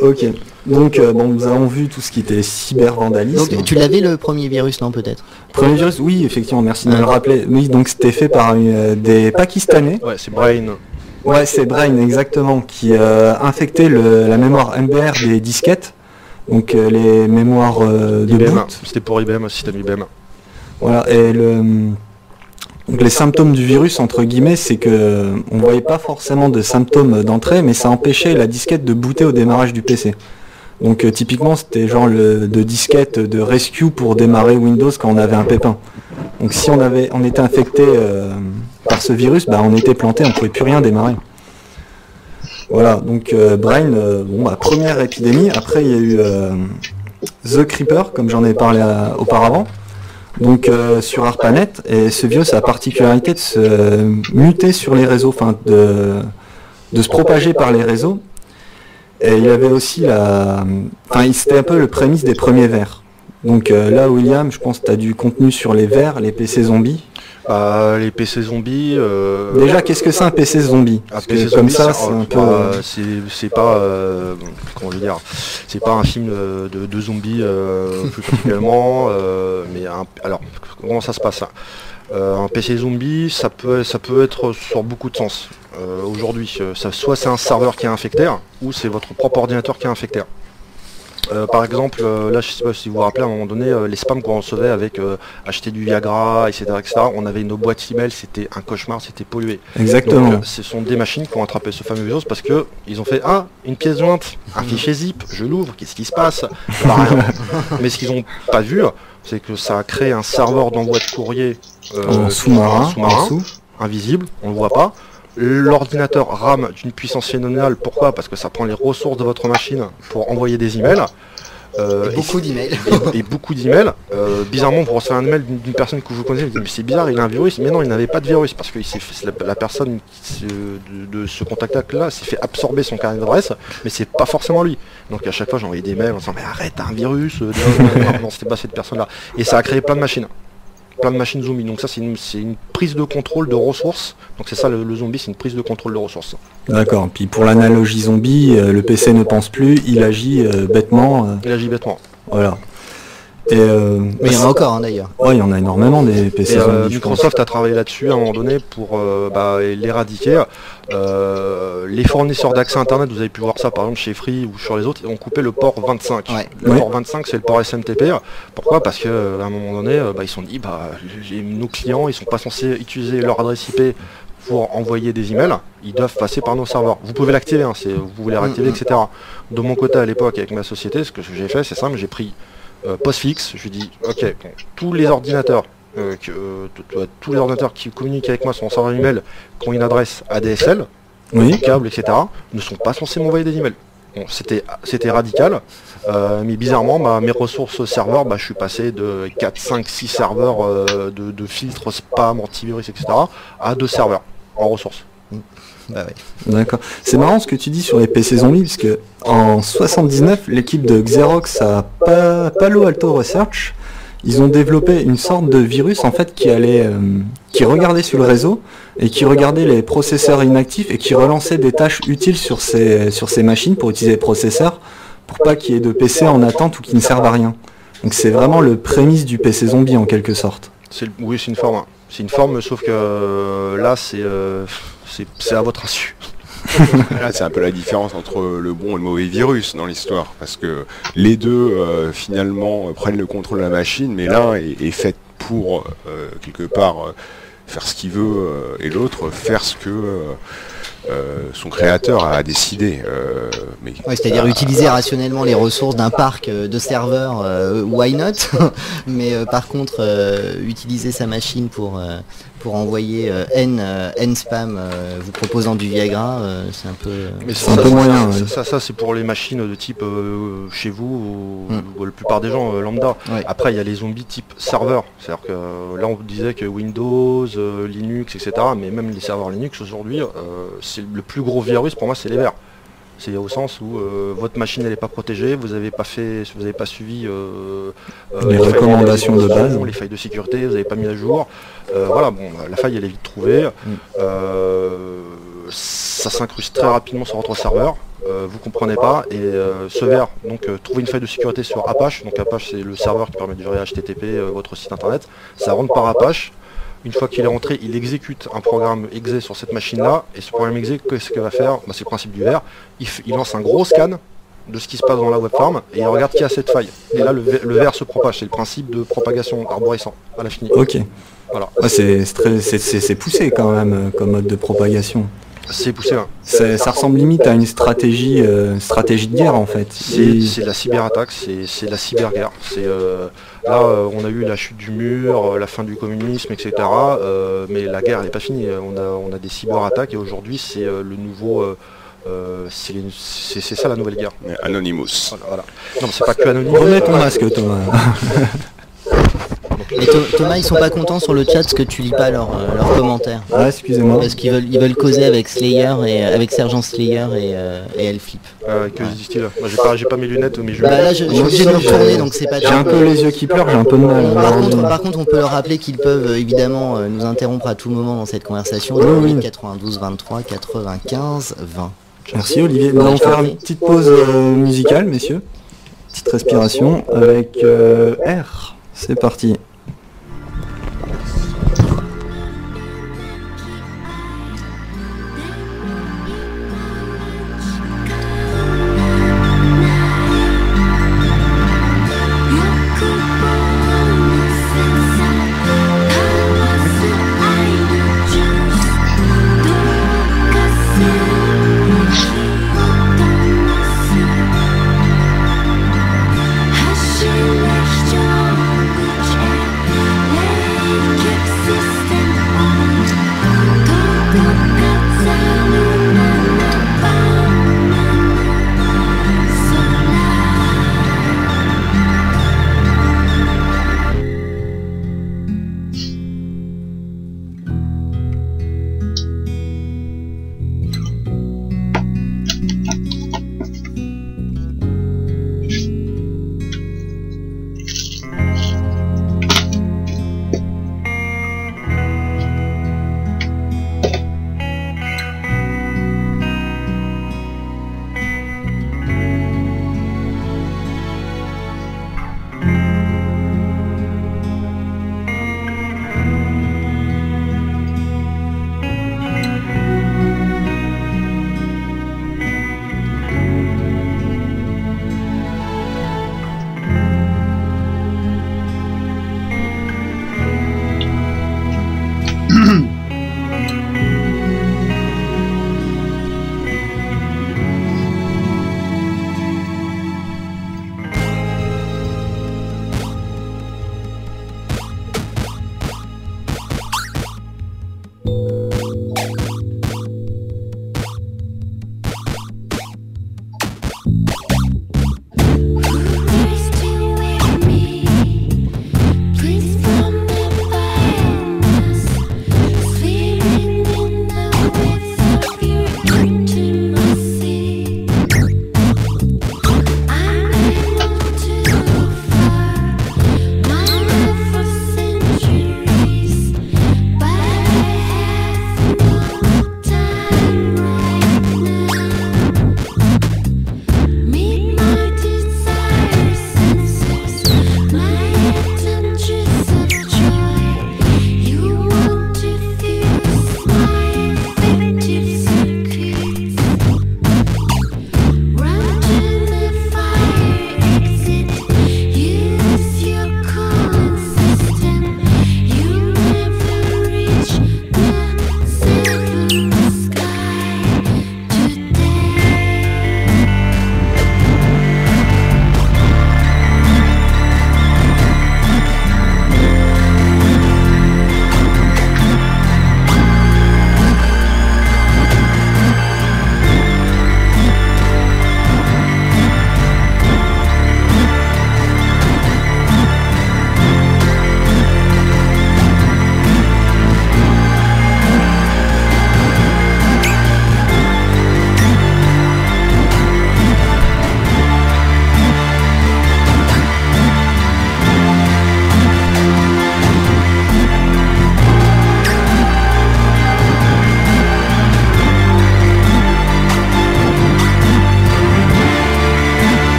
Ok, donc nous avons vu tout ce qui était cyber-vandalisme. Donc tu l'avais le premier virus, non peut-être? Premier virus, oui effectivement, merci de me le rappeler. Oui, donc c'était fait par des Pakistanais. Ouais, c'est Brain. Ouais, c'est Brain exactement, qui infectait la mémoire MBR des disquettes, donc les mémoires de IBM, boot. c'était pour IBM, système IBM. Voilà, et donc les symptômes du virus, entre guillemets, c'est que on voyait pas forcément de symptômes d'entrée, mais ça empêchait la disquette de booter au démarrage du PC. Donc typiquement, c'était genre de disquette de rescue pour démarrer Windows quand on avait un pépin. Donc si on était infecté par ce virus, on était planté, on pouvait plus rien démarrer. Voilà, donc Brain, première épidémie. Après, il y a eu The Creeper, comme j'en ai parlé auparavant. Donc sur ARPANET, et ce virus a la particularité de se muter sur les réseaux, enfin de se propager par les réseaux. Et il avait aussi c'était un peu le prémisse des premiers vers. Donc là William, je pense que tu as du contenu sur les vers, les PC zombies. Les PC zombies. Déjà, qu'est-ce que c'est un PC zombie? Parce que comme ça, c'est un peu. C'est pas. Comment je veux dire? C'est pas un film de zombies plus particulièrement. Alors, comment ça se passe ça? Un PC zombie, ça peut être sur beaucoup de sens. Aujourd'hui, soit c'est un serveur qui est infecté, ou c'est votre propre ordinateur qui est infecté. Par exemple, là je sais pas si vous vous rappelez, à un moment donné, les spams qu'on recevait avec acheter du Viagra, etc., on avait nos boîtes email, c'était un cauchemar, c'était pollué. Exactement. Donc, ce sont des machines qui ont attrapé ce fameux virus parce que ils ont fait une pièce jointe, un fichier zip, je l'ouvre, qu'est-ce qui se passe? Rien. Mais ce qu'ils n'ont pas vu, c'est que ça a créé un serveur d'envoi de courrier sous-marin, invisible, on ne le voit pas. L'ordinateur rame d'une puissance phénoménale. Pourquoi? Parce que ça prend les ressources de votre machine pour envoyer des emails. Beaucoup d'emails. Et beaucoup d'emails. Bizarrement, vous recevez un email d'une personne que vous connaissez, vous dites mais c'est bizarre, il a un virus. Mais non, il n'avait pas de virus parce que la personne de ce contact-là s'est fait absorber son carnet d'adresse, mais c'est pas forcément lui. Donc à chaque fois, j'envoyais des mails en disant mais arrête, t'as un virus. Non, c'était pas cette personne-là. Et ça a créé plein de machines. Zombies, donc ça c'est une prise de contrôle de ressources, donc c'est ça le zombie, c'est une prise de contrôle de ressources. D'accord, puis pour l'analogie zombie, le PC ne pense plus, il agit bêtement. Voilà. Mais il y en a encore d'ailleurs. Ouais, il y en a énormément des PC zombies. Microsoft a travaillé là-dessus à un moment donné pour l'éradiquer. Les fournisseurs d'accès internet, vous avez pu voir ça par exemple chez Free ou sur les autres, ont coupé le port 25. Ouais. Le port 25 c'est le port SMTP. Pourquoi? Parce qu'à un moment donné, ils se sont dit nos clients ils sont pas censés utiliser leur adresse IP pour envoyer des emails, ils doivent passer par nos serveurs. Vous pouvez l'activer, vous pouvez les réactiver, etc. De mon côté à l'époque avec ma société, ce que j'ai fait c'est simple, j'ai pris postfixe, je lui dis ok, tous les ordinateurs qui communiquent avec moi sur mon serveur email qui ont une adresse ADSL, câble, etc., ne sont pas censés m'envoyer des emails. Bon, c'était radical, mais bizarrement, mes ressources serveurs, je suis passé de 4, 5, 6 serveurs de filtres spam, antivirus, etc., à 2 serveurs en ressources. Bah ouais. D'accord. C'est marrant ce que tu dis sur les PC zombies, parce que en 79, l'équipe de Xerox à Palo Alto Research, ils ont développé une sorte de virus en fait qui regardait sur le réseau et qui regardait les processeurs inactifs et qui relançait des tâches utiles sur ces machines pour utiliser les processeurs pour pas qu'il y ait de PC en attente ou qui ne servent à rien. Donc c'est vraiment le prémisse du PC zombie en quelque sorte. Oui, c'est une forme. C'est une forme, sauf que là, c'est à votre insu. Là, c'est un peu la différence entre le bon et le mauvais virus dans l'histoire, parce que les deux finalement prennent le contrôle de la machine, mais l'un est fait pour quelque part faire ce qu'il veut et l'autre faire ce que son créateur a décidé. Ouais, c'est-à-dire utiliser rationnellement les ressources d'un parc de serveurs, why not? Mais par contre, utiliser sa machine pour envoyer N spam vous proposant du Viagra, c'est un peu... Mais c'est un peu moyen. Ça c'est pour les machines de type chez vous ou la plupart des gens lambda. Ouais. Après il y a les zombies type serveur. C'est-à-dire que là on disait que Windows, Linux, etc. Mais même les serveurs Linux aujourd'hui, c'est le plus gros virus pour moi c'est les vers. C'est au sens où votre machine elle n'est pas protégée, vous n'avez pas suivi les recommandations de base, les failles de sécurité, vous n'avez pas mis à jour. Voilà, bon, la faille elle est vite trouvée. Ça s'incruste très rapidement sur votre serveur. Vous comprenez pas et ce vers, donc trouver une faille de sécurité sur Apache. Donc Apache c'est le serveur qui permet de gérer HTTP, votre site internet. Ça rentre par Apache. Une fois qu'il est rentré, il exécute un programme exe sur cette machine-là, et ce programme exe, qu'est-ce qu'il va faire? C'est le principe du ver. Il lance un gros scan de ce qui se passe dans la web farm, et il regarde qui a cette faille. Et là, le ver se propage. C'est le principe de propagation arborescent à l'infini. Ok. Voilà. Ouais, c'est poussé quand même comme mode de propagation. C'est poussé là. Ça ressemble limite à une stratégie de guerre en fait. C'est de la cyberattaque, c'est de la cyberguerre. Là, on a eu la chute du mur, la fin du communisme, etc. Mais la guerre n'est pas finie. On a des cyberattaques et aujourd'hui c'est le nouveau. C'est ça la nouvelle guerre. Anonymous. Voilà. Non, mais c'est pas que Anonymous. Remets ton masque, Thomas. Et Thomas, ils sont pas contents sur le chat parce que tu lis pas leurs commentaires. Ah, excusez-moi. Parce qu'ils veulent causer avec Slayer et avec Sergent Slayer et Elflip. Que disent-ils là? Moi, j'ai pas mes lunettes, mais je. Bah là, je suis obligé de me retourner, donc c'est pas. J'ai un peu les yeux qui pleurent, j'ai un peu de mal. Par contre, on peut leur rappeler qu'ils peuvent évidemment nous interrompre à tout moment dans cette conversation. Oui. 92 23 95 20. Merci Olivier. Nous allons faire une petite pause musicale, messieurs. Petite respiration avec R. C'est parti. Hush,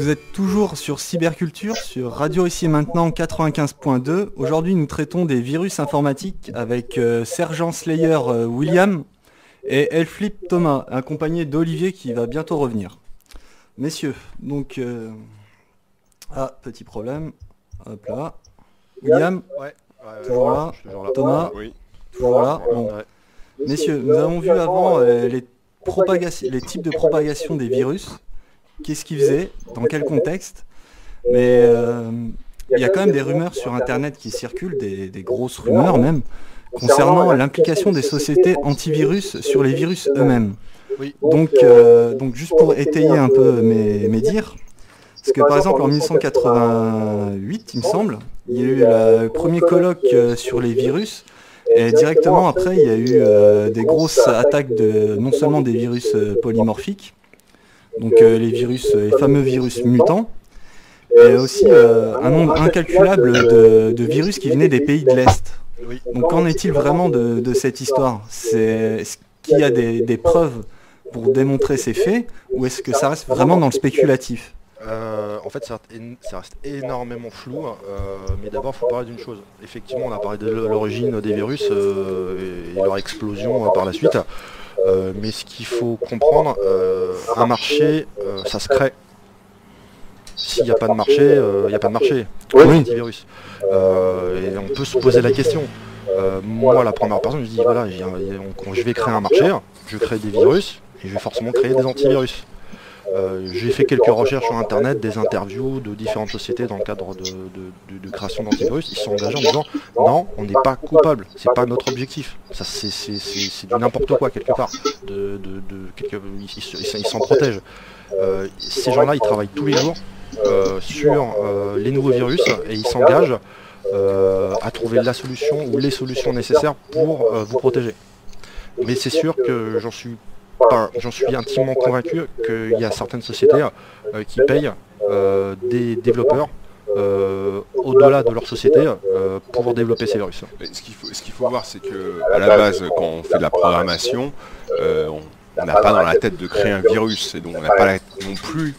vous êtes toujours sur Cyberculture, sur Radio Ici et Maintenant 95.2. Aujourd'hui, nous traitons des virus informatiques avec Sergent Slayer William et Elflip Thomas, accompagné d'Olivier qui va bientôt revenir. Messieurs, donc... petit problème. Hop là. William, toujours là. Thomas, toujours là. Bon. Messieurs, nous avons vu avant les types de propagation des virus. Qu'est-ce qu'ils faisaient, dans quel contexte. Mais il y a quand même des rumeurs sur Internet qui circulent, des grosses rumeurs même, concernant l'implication des sociétés antivirus sur les virus eux-mêmes. Oui. Donc juste pour étayer un peu mes dires, parce que par exemple en 1988, il me semble, il y a eu le premier colloque sur les virus, et directement après il y a eu des grosses attaques non seulement des virus polymorphiques, donc les fameux virus mutants, et aussi un nombre incalculable de virus qui venaient des pays de l'Est. Donc qu'en est-il vraiment de cette histoire? Est-ce qu'il y a des preuves pour démontrer ces faits, ou est-ce que ça reste vraiment dans le spéculatif? En fait, ça reste énormément flou, mais d'abord, il faut parler d'une chose. Effectivement, on a parlé de l'origine des virus et leur explosion par la suite, mais ce qu'il faut comprendre, un marché, ça se crée. S'il n'y a pas de marché, il n'y a pas de marché. Oui. Antivirus. Et on peut se poser la question. Moi, la première personne, je dis, voilà, je vais créer un marché, je crée des virus, et je vais forcément créer des antivirus. J'ai fait quelques recherches sur internet, des interviews de différentes sociétés dans le cadre de création d'antivirus. Ils sont engagés en disant non, on n'est pas coupable, c'est pas notre objectif. Ça c'est du n'importe quoi quelque part. Ils s'en protègent. Ces gens-là, ils travaillent tous les jours sur les nouveaux virus et ils s'engagent à trouver la solution ou les solutions nécessaires pour vous protéger. Mais c'est sûr que j'en suis intimement convaincu qu'il y a certaines sociétés qui payent des développeurs au-delà de leur société pour développer ces virus. Ce qu'il faut voir, c'est que à la base, quand on fait de la programmation, on n'a pas dans la tête de créer un virus, et donc on n'a pas non plus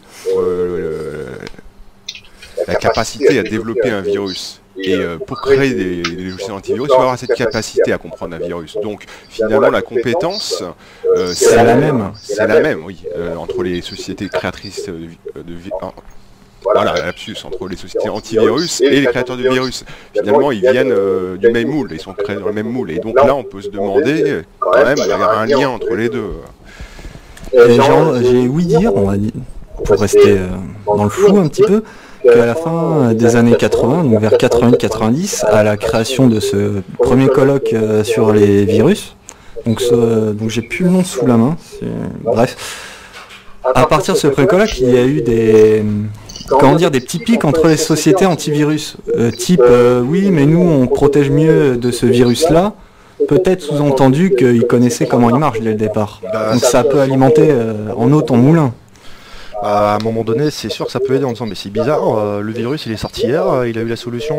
la capacité à développer un virus. Et pour créer des logiciels antivirus, il faut avoir cette capacité à comprendre un virus. Donc finalement, la compétence, c'est la même. C'est la même, oui, entre les sociétés créatrices voilà, lapsus, entre les sociétés antivirus et les créateurs de virus. Finalement, ils viennent du même moule, ils sont créés dans le même moule. Et donc là, on peut se demander, quand même, il y a un lien entre les deux. J'ai ouï dire, on va dire, pour rester dans le flou un petit peu, qu'à la fin des années 80, donc vers 80-90, à la création de ce premier colloque sur les virus, donc j'ai plus le nom sous la main, bref, à partir de ce premier colloque, il y a eu des petits pics entre les sociétés antivirus, type oui mais nous on protège mieux de ce virus-là, peut-être sous-entendu qu'ils connaissaient comment il marche dès le départ. Donc ça peut alimenter en eau ton moulin. À un moment donné, c'est sûr que ça peut aider en disant mais c'est bizarre, le virus il est sorti hier, il a eu la solution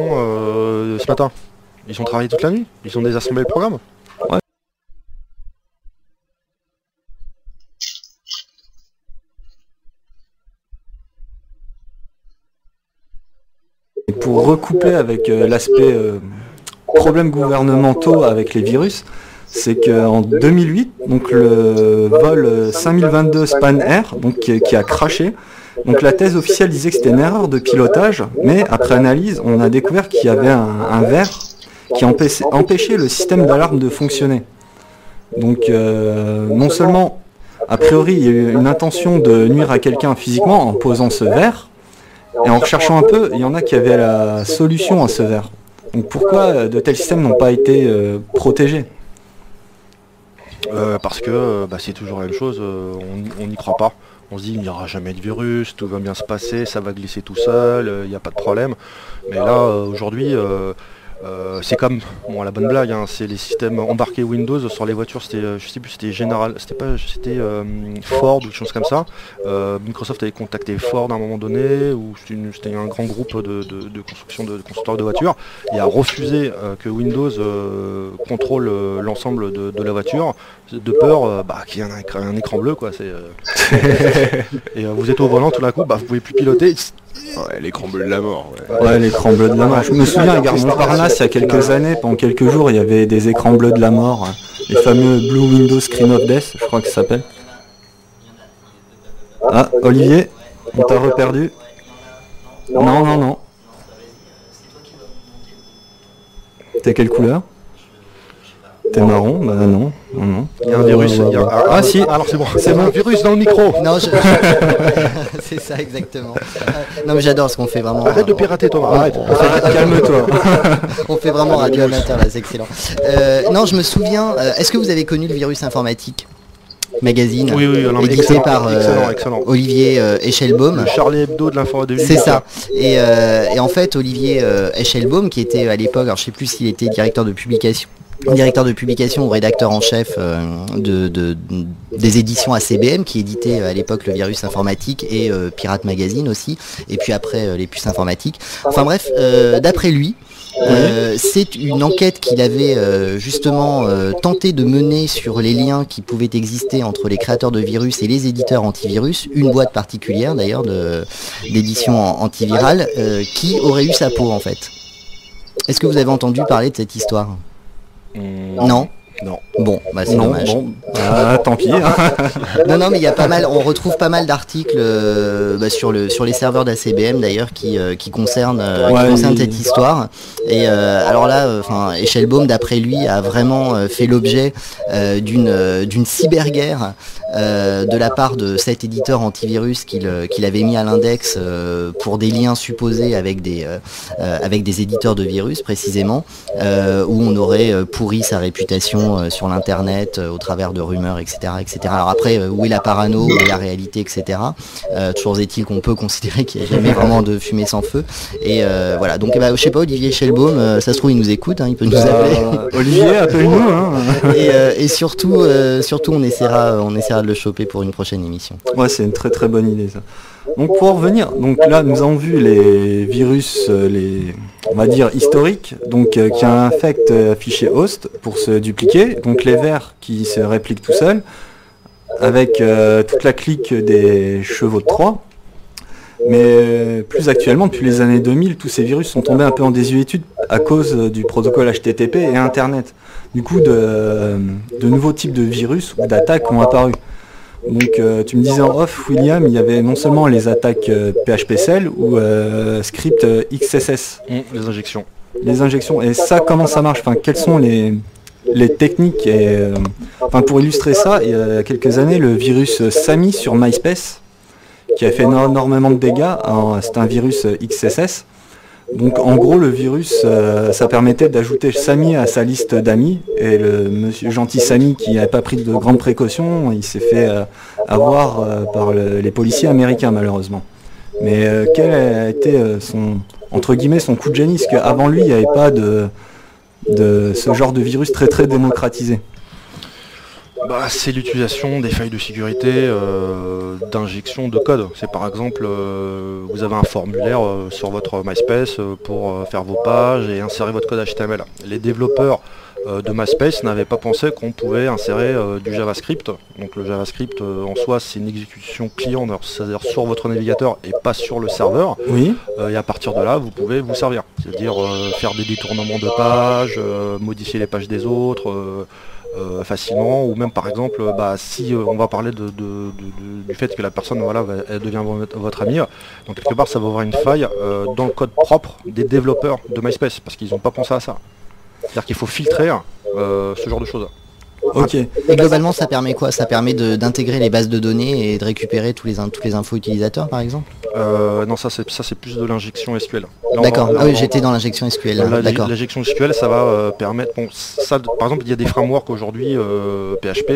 ce matin. Ils ont travaillé toute la nuit, ils ont désassemblé le programme. Ouais. Et pour recouper avec l'aspect problèmes gouvernementaux avec les virus, c'est qu'en 2008, donc le vol 5022 Span Air, donc qui a crashé, donc la thèse officielle disait que c'était une erreur de pilotage, mais après analyse, on a découvert qu'il y avait un verre qui empêchait le système d'alarme de fonctionner. Donc non seulement, a priori, il y a eu une intention de nuire à quelqu'un physiquement en posant ce verre, et en recherchant un peu, il y en a qui avaient la solution à ce verre. Donc pourquoi de tels systèmes n'ont pas été protégés ? Parce que c'est toujours la même chose, on n'y croit pas. On se dit il n'y aura jamais de virus, tout va bien se passer, ça va glisser tout seul, il n'y a pas de problème. Mais là aujourd'hui, C'est comme la bonne blague, hein, c'est les systèmes embarqués Windows sur les voitures, c'était je sais plus, c'était General, c'était Ford ou quelque chose comme ça. Microsoft avait contacté Ford à un moment donné, ou c'était un grand groupe de construction de constructeurs de voitures, et a refusé que Windows contrôle l'ensemble de la voiture, de peur qu'il y ait un écran bleu, quoi. Et vous êtes au volant tout d'un coup, vous pouvez plus piloter. Ouais, l'écran bleu de la mort. Ouais, l'écran bleu de la mort. Je me souviens à Gare Montparnasse, il y a quelques années, pendant quelques jours, il y avait des écrans bleus de la mort, les fameux Blue Windows Screen of Death, je crois que ça s'appelle. Ah, Olivier, on t'a reperdu. Non. T'es quelle couleur? T'es marron? Bah non. Il y a un virus. Ah si, alors c'est bon. C'est un virus dans le micro. Non, c'est ça exactement. Non mais j'adore ce qu'on fait vraiment. Arrête de pirater Thomas. Arrête. Calme-toi. On fait vraiment radio amateur là, c'est excellent. Non, je me souviens. Est-ce que vous avez connu le virus informatique magazine? Oui, non, édité excellent, par excellent. Olivier Echelbaum. Le Charlie Hebdo de l'information. C'est ça. Et en fait, Olivier Echelbaum, qui était à l'époque, alors je sais plus s'il était directeur de publication ou rédacteur en chef des éditions ACBM, qui éditait à l'époque le virus informatique et Pirate Magazine aussi, et puis après les puces informatiques. Enfin bref, d'après lui, c'est une enquête qu'il avait justement tenté de mener sur les liens qui pouvaient exister entre les créateurs de virus et les éditeurs antivirus, une boîte particulière d'ailleurs d'édition antivirale, qui aurait eu sa peau en fait. Est-ce que vous avez entendu parler de cette histoire? Non. Bon, c'est dommage. Tant pis. Non, mais il y a pas mal, on retrouve pas mal d'articles sur les serveurs d'ACBM d'ailleurs qui concernent cette histoire. Et alors là, Echelbaum, d'après lui, a vraiment fait l'objet d'une cyberguerre de la part de cet éditeur antivirus qu'il avait mis à l'index pour des liens supposés avec des éditeurs de virus précisément, où on aurait pourri sa réputation sur l'internet au travers de rumeurs, etc. Alors après, où est la parano, où est la réalité, etc. Toujours est-il qu'on peut considérer qu'il n'y a jamais vraiment de fumée sans feu. Et voilà, donc je sais pas, Olivier Echelbaum, ça se trouve il nous écoute, il peut nous appeler. Olivier, appelle-nous. Et surtout on essaiera de le choper pour une prochaine émission. Ouais, c'est une très très bonne idée ça. Donc pour revenir, là nous avons vu les virus, on va dire historiques, qui infectent un fichier host pour se dupliquer, donc les vers qui se répliquent tout seuls, avec toute la clique des chevaux de Troie. Mais plus actuellement, depuis les années 2000, tous ces virus sont tombés un peu en désuétude à cause du protocole HTTP et Internet. Du coup, de nouveaux types de virus ou d'attaques ont apparu. Donc tu me disais en off, William, il y avait non seulement les attaques PHP-Cell ou script XSS. Les injections. Et ça, comment ça marche? Quelles sont les techniques pour illustrer ça, il y a quelques années, le virus Samy sur MySpace, qui a fait énormément de dégâts, c'est un virus XSS. Donc en gros le virus, ça permettait d'ajouter Samy à sa liste d'amis, et le monsieur gentil Samy qui n'avait pas pris de grandes précautions, il s'est fait avoir par les policiers américains malheureusement. Mais quel a été son coup de génie, parce qu'avant lui il n'y avait pas de ce genre de virus très très démocratisé. C'est l'utilisation des failles de sécurité d'injection de code. C'est par exemple, vous avez un formulaire sur votre MySpace pour faire vos pages et insérer votre code HTML. Les développeurs de MySpace n'avaient pas pensé qu'on pouvait insérer du JavaScript. Donc le JavaScript en soi, c'est une exécution client, c'est-à-dire sur votre navigateur et pas sur le serveur. Oui. Et à partir de là, vous pouvez vous servir. C'est-à-dire faire des détournements de pages, modifier les pages des autres. Facilement, ou même par exemple si on va parler du fait que la personne elle devient votre ami, donc quelque part ça va avoir une faille dans le code propre des développeurs de MySpace, parce qu'ils n'ont pas pensé à ça. C'est-à-dire qu'il faut filtrer ce genre de choses. Ok. Et globalement, ça permet quoi? Ça permet d'intégrer les bases de données et de récupérer toutes les infos utilisateurs, par exemple? Non, ça c'est plus de l'injection SQL. Là, D'accord. Ah oui, j'étais dans l'injection SQL. D'accord. L'injection SQL, ça va permettre. Bon, ça, par exemple, il y a des frameworks aujourd'hui PHP.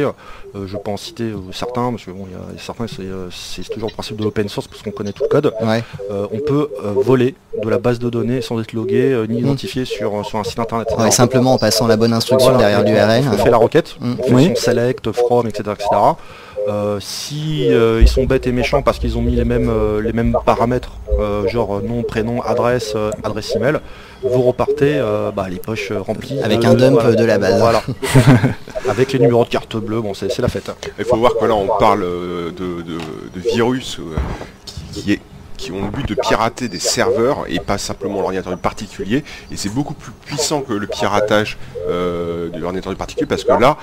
Je peux en citer certains, parce que bon, il y a certains, c'est toujours le principe de l'open source parce qu'on connaît tout le code. Ouais. On peut voler de la base de données sans être logué ni identifié sur un site internet. Ouais, simplement en passant la bonne instruction derrière l'URL. On fait la requête, on fait Oui. son select, from, etc. Si ils sont bêtes et méchants parce qu'ils ont mis les mêmes paramètres, genre nom, prénom, adresse email, vous repartez les poches remplies. Avec un dump de la base. Voilà. Avec les numéros de carte bleue, bon c'est la fête. Il faut voir que là on parle de virus qui ont le but de pirater des serveurs et pas simplement l'ordinateur du particulier, et c'est beaucoup plus puissant que le piratage de l'ordinateur du particulier, parce que là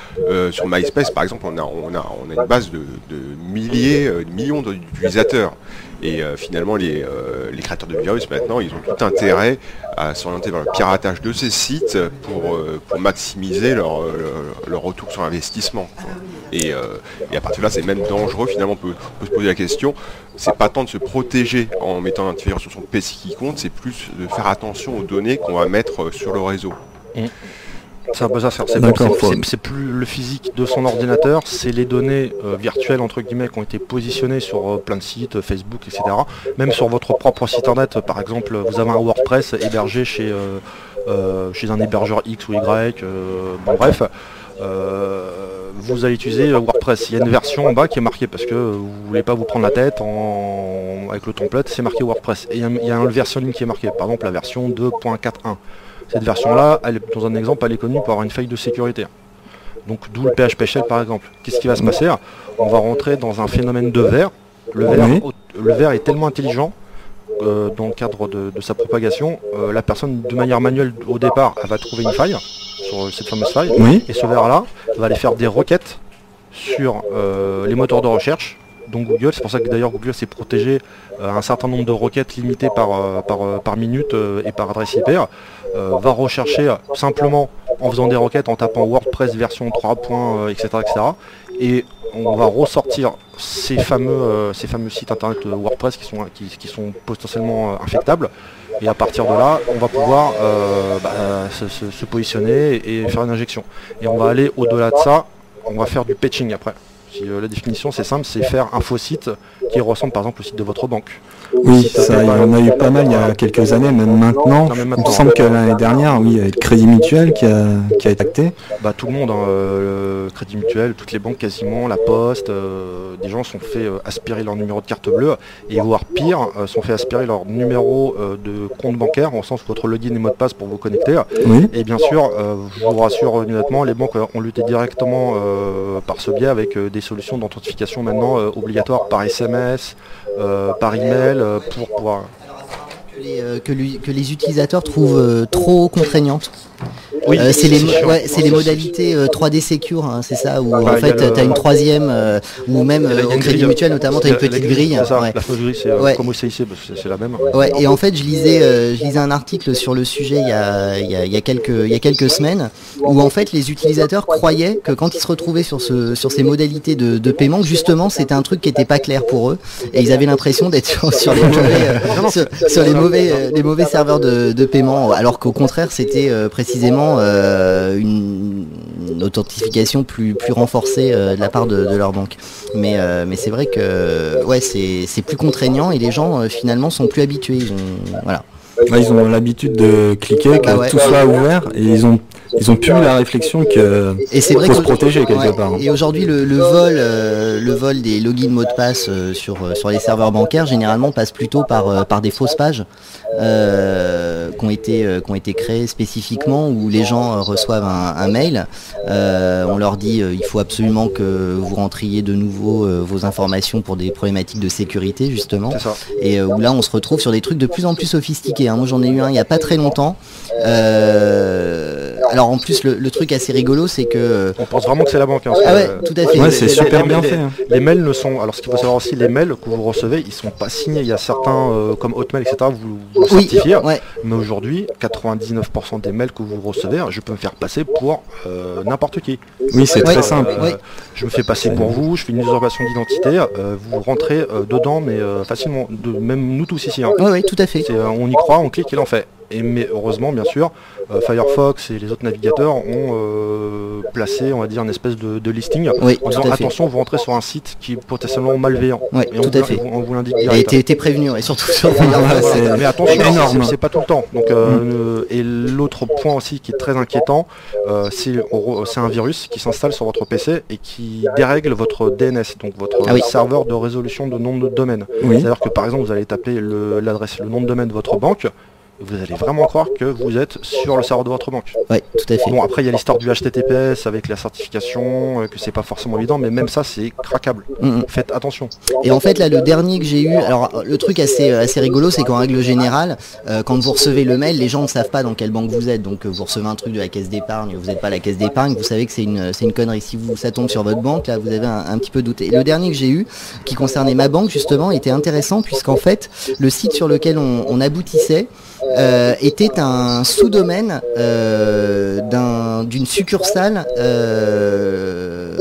sur MySpace par exemple on a une base de millions d'utilisateurs, et finalement les créateurs de virus maintenant ils ont tout intérêt à s'orienter vers le piratage de ces sites pour maximiser leur retour sur investissement. Et à partir de là, c'est même dangereux. Finalement, on peut se poser la question, c'est pas tant de se protéger en mettant un antivirus sur son PC qui compte, c'est plus de faire attention aux données qu'on va mettre sur le réseau. C'est plus le physique de son ordinateur, c'est les données virtuelles entre guillemets qui ont été positionnées sur plein de sites, Facebook, etc. Même sur votre propre site internet, par exemple, vous avez un WordPress hébergé chez un hébergeur X ou Y, bref. Vous allez utiliser WordPress. Il y a une version en bas qui est marquée parce que vous ne voulez pas vous prendre la tête avec le template, c'est marqué WordPress. Et il y a une version qui est marquée, par exemple la version 2.4.1. Cette version-là, dans un exemple, elle est connue pour avoir une faille de sécurité. Donc d'où le PHP Shell par exemple. Qu'est-ce qui va se passer? On va rentrer dans un phénomène de verre. Le verre est tellement intelligent dans le cadre de sa propagation, la personne de manière manuelle au départ, elle va trouver une faille sur cette fameuse faille, et ce verre-là va aller faire des requêtes sur les moteurs de recherche, donc Google. C'est pour ça que d'ailleurs Google s'est protégé un certain nombre de requêtes limitées par minute et par adresse IP, va rechercher simplement en faisant des requêtes, en tapant WordPress version 3. Etc. Et on va ressortir ces fameux sites internet WordPress qui sont potentiellement infectables. Et à partir de là, on va pouvoir se positionner et faire une injection. Et on va aller au-delà de ça, on va faire du patching après. La définition c'est simple, c'est faire un faux site qui ressemble par exemple au site de votre banque. Oui, ça, il y en a eu pas mal il y a quelques années, même maintenant. Il me semble que l'année dernière, oui, il y a le Crédit Mutuel qui a été acté. Tout le monde, le Crédit Mutuel, toutes les banques quasiment, la Poste, des gens sont fait aspirer leur numéro de carte bleue, et voire pire, sont fait aspirer leur numéro de compte bancaire, au sens où votre login et mot de passe pour vous connecter. Oui. Et bien sûr, je vous rassure honnêtement, les banques ont lutté directement par ce biais avec des solutions d'authentification maintenant obligatoires par SMS, par email, pour pouvoir... Que les utilisateurs trouvent trop contraignantes. Oui, c'est les modalités 3D Secure, hein, c'est ça, où en fait tu as une troisième, ou même au Crédit Mutuel notamment, tu as une petite grille. C'est ça, la fausse grille, c'est comme au CIC, c'est la même. Ouais, et en fait je lisais un article sur le sujet il y a quelques semaines, où en fait les utilisateurs croyaient que quand ils se retrouvaient sur ces modalités de paiement, justement c'était un truc qui n'était pas clair pour eux, et ils avaient l'impression d'être sur les mauvais serveurs de paiement, alors qu'au contraire c'était précisément une authentification plus renforcée de la part de leur banque. Mais c'est vrai que c'est plus contraignant, et les gens finalement sont plus habitués. Ils ont l'habitude de cliquer, que tout soit ouvert, et ils ont plus la réflexion que faut se protéger quelque part. Et aujourd'hui le vol des logins mots de passe sur les serveurs bancaires généralement passe plutôt par des fausses pages qui ont été créées spécifiquement, où les gens reçoivent un mail, on leur dit il faut absolument que vous rentriez de nouveau vos informations pour des problématiques de sécurité justement, et où là on se retrouve sur des trucs de plus en plus sophistiqués. Moi j'en ai eu un il n'y a pas très longtemps, alors en plus le truc assez rigolo, c'est que On pense vraiment que c'est la banque. Hein, ah ouais, tout à fait. Ouais, c'est super bien fait. Hein. Les mails ne sont... Alors ce qu'il faut savoir aussi, les mails que vous recevez, ils sont pas signés. Il y a certains, comme Hotmail, etc., vous certifiez. Ouais. Mais aujourd'hui, 99% des mails que vous recevez, je peux me faire passer pour n'importe qui. Oui, c'est très simple. Ouais. Je me fais passer pour vous, je fais une usurpation d'identité, vous rentrez dedans, mais facilement, même nous tous ici. Hein. Ouais, tout à fait. On y croit, on clique et l'on fait. Mais heureusement, bien sûr, Firefox et les autres navigateurs ont placé, on va dire, une espèce de listing Oui, en disant attention, vous rentrez sur un site qui est potentiellement malveillant. Oui, et tout à fait. On vous l'indique Et direct. t'es prévenu, et surtout sur Firefox. Mais attention, énorme. c'est pas tout le temps. Donc, et l'autre point aussi qui est très inquiétant, c'est un virus qui s'installe sur votre PC et qui dérègle votre DNS, donc votre serveur de résolution de nom de domaine. Oui. C'est-à-dire que par exemple, vous allez taper le nom de domaine de votre banque, vous allez vraiment croire que vous êtes sur le serveur de votre banque. Oui, tout à fait. Bon, après il y a l'histoire du HTTPS avec la certification, que c'est pas forcément évident, mais même ça c'est craquable. Faites attention. Et en fait là, le dernier que j'ai eu, alors le truc assez rigolo, c'est qu'en règle générale, quand vous recevez le mail, les gens ne savent pas dans quelle banque vous êtes. Donc vous recevez un truc de la caisse d'épargne, vous n'êtes pas à la caisse d'épargne, vous savez que c'est une connerie. Si ça tombe sur votre banque, là vous avez un petit peu douté. Et le dernier que j'ai eu, qui concernait ma banque justement, était intéressant puisqu'en fait, le site sur lequel on aboutissait était un sous-domaine d'une succursale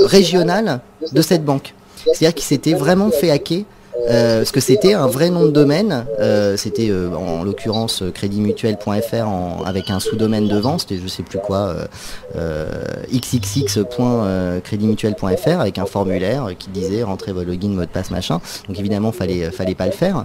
régionale de cette banque. C'est-à-dire qu'il s'était vraiment fait hacker. Parce que c'était un vrai nom de domaine, c'était en l'occurrence créditmutuel.fr avec un sous-domaine devant, c'était je sais plus quoi, xxx.créditmutuel.fr avec un formulaire qui disait rentrez vos logins, mot de passe, machin. Donc évidemment fallait pas le faire,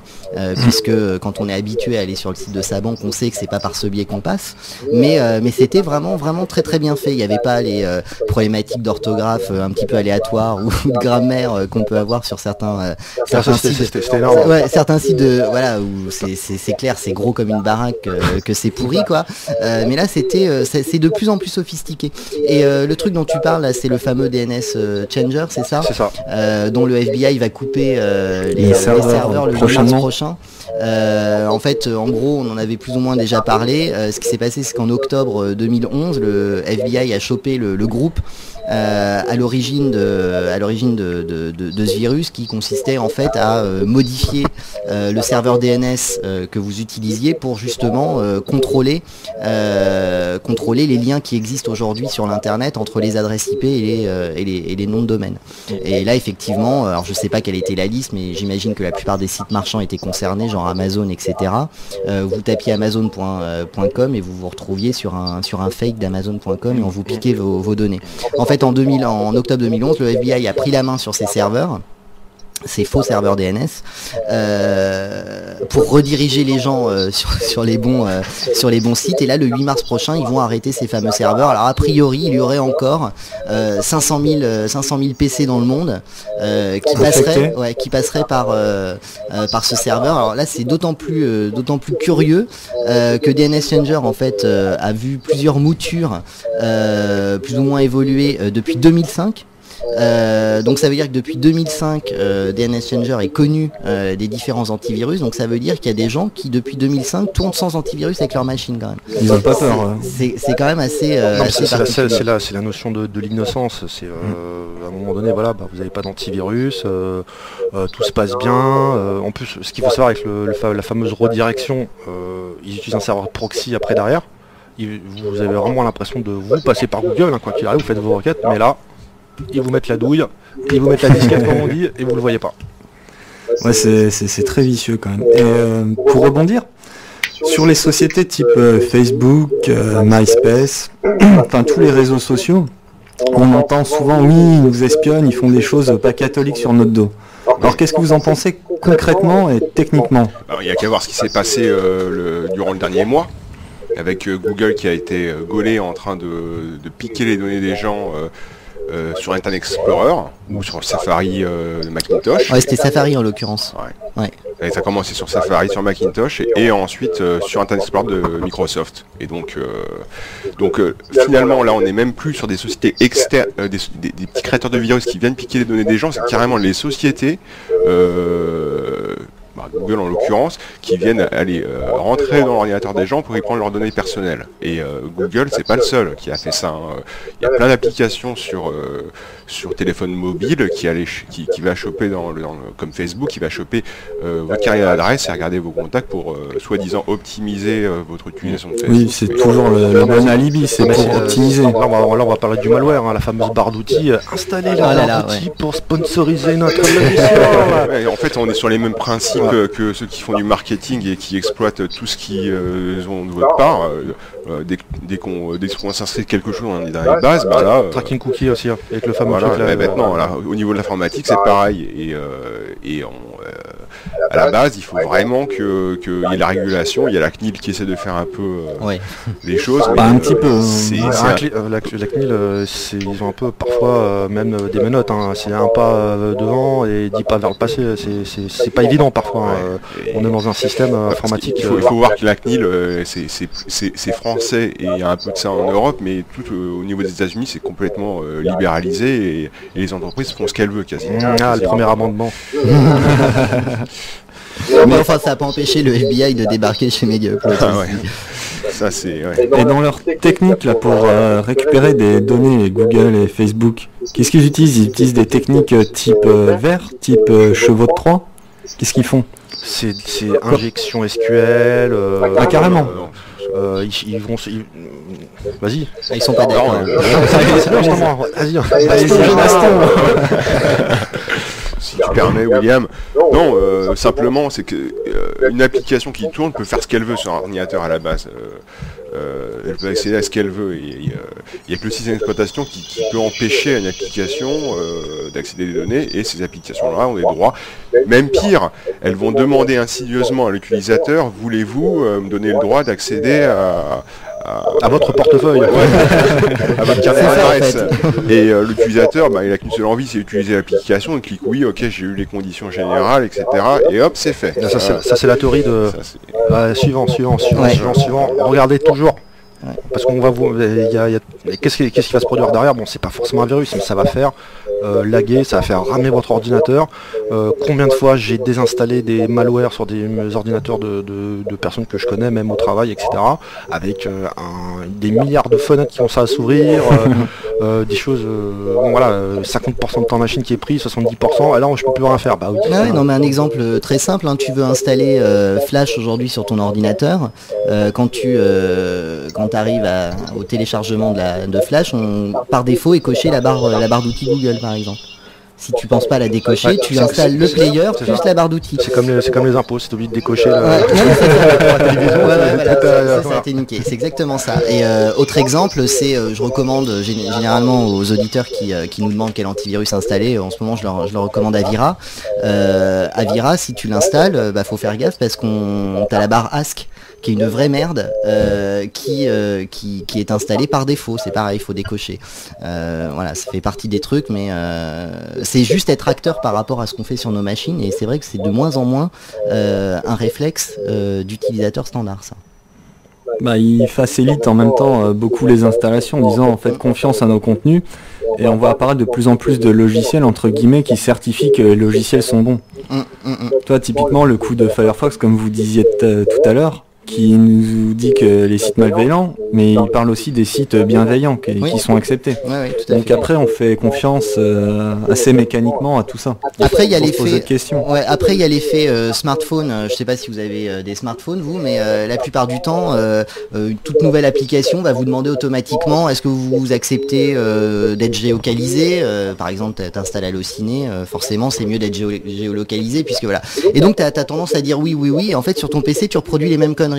puisque quand on est habitué à aller sur le site de sa banque, on sait que c'est pas par ce biais qu'on passe. Mais c'était vraiment très très bien fait. Il n'y avait pas les problématiques d'orthographe un petit peu aléatoires ou de grammaire qu'on peut avoir sur certains C'était énorme. Ouais, certains sites voilà où c'est clair, c'est gros comme une baraque, que c'est pourri quoi. Mais là c'est de plus en plus sophistiqué. Et le truc dont tu parles là, c'est le fameux DNS Changer, c'est ça? C'est ça. Dont le FBI va couper les serveurs le 8 mars prochain. En fait, en gros, on en avait plus ou moins déjà parlé. Ce qui s'est passé, c'est qu'en octobre 2011, le FBI a chopé le groupe à l'origine de ce virus, qui consistait en fait à modifier le serveur DNS que vous utilisiez pour justement contrôler les liens qui existent aujourd'hui sur l'internet entre les adresses IP et les noms de domaine. Et là effectivement, alors je sais pas quelle était la liste, mais j'imagine que la plupart des sites marchands étaient concernés, genre Amazon, etc. Vous tapiez amazon.com et vous vous retrouviez sur un fake d'amazon.com et on vous piquait vos données. En fait, en octobre 2011, le FBI a pris la main sur ces serveurs, ces faux serveurs DNS, pour rediriger les gens sur les bons sites. Et là, le 8 mars prochain, ils vont arrêter ces fameux serveurs. Alors a priori, il y aurait encore 500 000 PC dans le monde qui passeraient par ce serveur. Alors là, c'est d'autant plus curieux que DNS Changer en fait a vu plusieurs moutures plus ou moins évoluer depuis 2005. Donc ça veut dire que depuis 2005 DNS Changer est connu des différents antivirus, donc ça veut dire qu'il y a des gens qui depuis 2005 tournent sans antivirus avec leur machine quand même. Ils n'ont pas peur. C'est quand même assez c'est la notion de l'innocence. C'est à un moment donné, voilà, vous n'avez pas d'antivirus, tout se passe bien. En plus, ce qu'il faut savoir avec la fameuse redirection, ils utilisent un serveur proxy après derrière. Vous avez vraiment l'impression de vous passer par Google, hein, quoi qu'il arrive, vous faites vos requêtes, mais là ils vous mettent la douille, ils vous mettent la disquette comme on dit, et vous le voyez pas. Ouais, c'est très vicieux quand même. Et pour rebondir sur les sociétés type Facebook, MySpace, enfin tous les réseaux sociaux, on entend souvent oui, ils nous espionnent, ils font des choses pas catholiques sur notre dos. Alors qu'est-ce que vous en pensez concrètement et techniquement? Alors, il y a qu'à voir ce qui s'est passé durant le dernier mois, avec Google qui a été gaulé en train de piquer les données des gens sur Internet Explorer ou sur Safari de Macintosh. Ouais, c'était Safari en l'occurrence. Ouais. Et ça a commencé sur Safari, sur Macintosh et ensuite sur Internet Explorer de Microsoft. Et donc finalement là on n'est même plus sur des sociétés externes, des petits créateurs de virus qui viennent piquer les données des gens, c'est carrément les sociétés Google en l'occurrence, qui viennent aller rentrer dans l'ordinateur des gens pour y prendre leurs données personnelles. Et Google, c'est pas le seul qui a fait ça. Il y a plein d'applications sur téléphone mobile qui va choper comme Facebook, qui va choper votre carnet d'adresse et regarder vos contacts pour soi-disant optimiser votre utilisation de Facebook. Oui, c'est toujours le bon alibi, c'est pour optimiser. Là, on va parler du malware, la fameuse barre d'outils. Installer la barre d'outils pour sponsoriser notre logiciel. Ouais, en fait, on est sur les mêmes principes que ceux qui font du marketing et qui exploitent tout ce qui ont de votre part. Dès qu'on s'inscrit quelque chose dans les bases, là... Tracking cookie aussi, avec le fameux truc là. Maintenant, au niveau de l'informatique, c'est pareil. À la base, il faut vraiment qu'il y ait la régulation. Il y a la CNIL qui essaie de faire un peu les choses. Mais, un petit peu. La CNIL, ils ont un peu parfois même des menottes. C'est un pas devant et 10 pas vers le passé. C'est pas évident parfois. On est dans un système informatique. Il faut voir que la CNIL, c'est français et il y a un peu de ça en Europe, mais tout au niveau des États-Unis, c'est complètement libéralisé et les entreprises font ce qu'elles veulent quasiment. Le premier amendement. Mais enfin, ça n'a pas empêché le FBI de débarquer chez Mediaupload. Ça, c'est... Et dans leur technique là pour récupérer des données, Google et Facebook, qu'est-ce qu'ils utilisent? Ils utilisent des techniques type vert, type chevaux de Troie. Qu'est-ce qu'ils font? C'est injection SQL. Carrément. Ils vont... Vas-y. Ils sont pas d'accord. Vas-y. Si tu permets, William. Non, simplement, c'est que une application qui tourne peut faire ce qu'elle veut sur un ordinateur à la base. Elle peut accéder à ce qu'elle veut. Il y a que le système d'exploitation qui peut empêcher à une application d'accéder des données, et ces applications-là ont des droits. Même pire, elles vont demander insidieusement à l'utilisateur, voulez-vous me donner le droit d'accéder à votre portefeuille, à votre carnet d'adresse. Et l'utilisateur, il a qu'une seule envie, c'est d'utiliser l'application, il clique oui, ok, j'ai eu les conditions générales, etc. Et hop, c'est fait. Ça c'est la théorie de... Suivant. Regardez toujours. Parce qu'on va vous... Qu'est-ce qui va se produire derrière? Bon, c'est pas forcément un virus, mais ça va faire laguer, ça va faire ramer votre ordinateur. Combien de fois j'ai désinstallé des malwares sur des ordinateurs de personnes que je connais, même au travail, etc. Avec des milliards de fenêtres qui ont ça à s'ouvrir, des choses... 50% de temps machine qui est pris, 70%, et là je peux plus rien faire. Non, mais un exemple très simple, tu veux installer Flash aujourd'hui sur ton ordinateur, quand tu arrives au téléchargement de Flash, par défaut est coché la barre d'outils Google par exemple. Si tu penses pas à la décocher, tu installes le player plus la barre d'outils. C'est comme les impôts, c'est obligé de décocher ça a été niqué, c'est exactement ça. Et autre exemple, c'est, je recommande généralement aux auditeurs qui nous demandent quel antivirus installer, en ce moment je leur recommande Avira. Avira, si tu l'installes, faut faire gaffe parce t'as la barre ASC qui est une vraie merde, qui est installée par défaut. C'est pareil, il faut décocher. Ça fait partie des trucs, mais c'est juste être acteur par rapport à ce qu'on fait sur nos machines, et c'est vrai que c'est de moins en moins un réflexe d'utilisateur standard, ça. Il facilite en même temps beaucoup les installations, en disant faites confiance à nos contenus, et on va apparaître de plus en plus de logiciels entre guillemets qui certifient que les logiciels sont bons. Toi, typiquement, le coup de Firefox, comme vous disiez tout à l'heure, qui nous dit que les sites malveillants, mais il parle aussi des sites bienveillants qui sont acceptés. Donc après, on fait confiance assez mécaniquement à tout ça. Après, il y a l'effet smartphone. Je sais pas si vous avez des smartphones, vous, mais la plupart du temps, toute nouvelle application va vous demander automatiquement est-ce que vous acceptez d'être géolocalisé. Par exemple, t'installes Allociné, forcément, c'est mieux d'être géolocalisé, puisque voilà. Et donc, t'as tendance à dire oui, et en fait, sur ton PC, tu reproduis les mêmes conneries.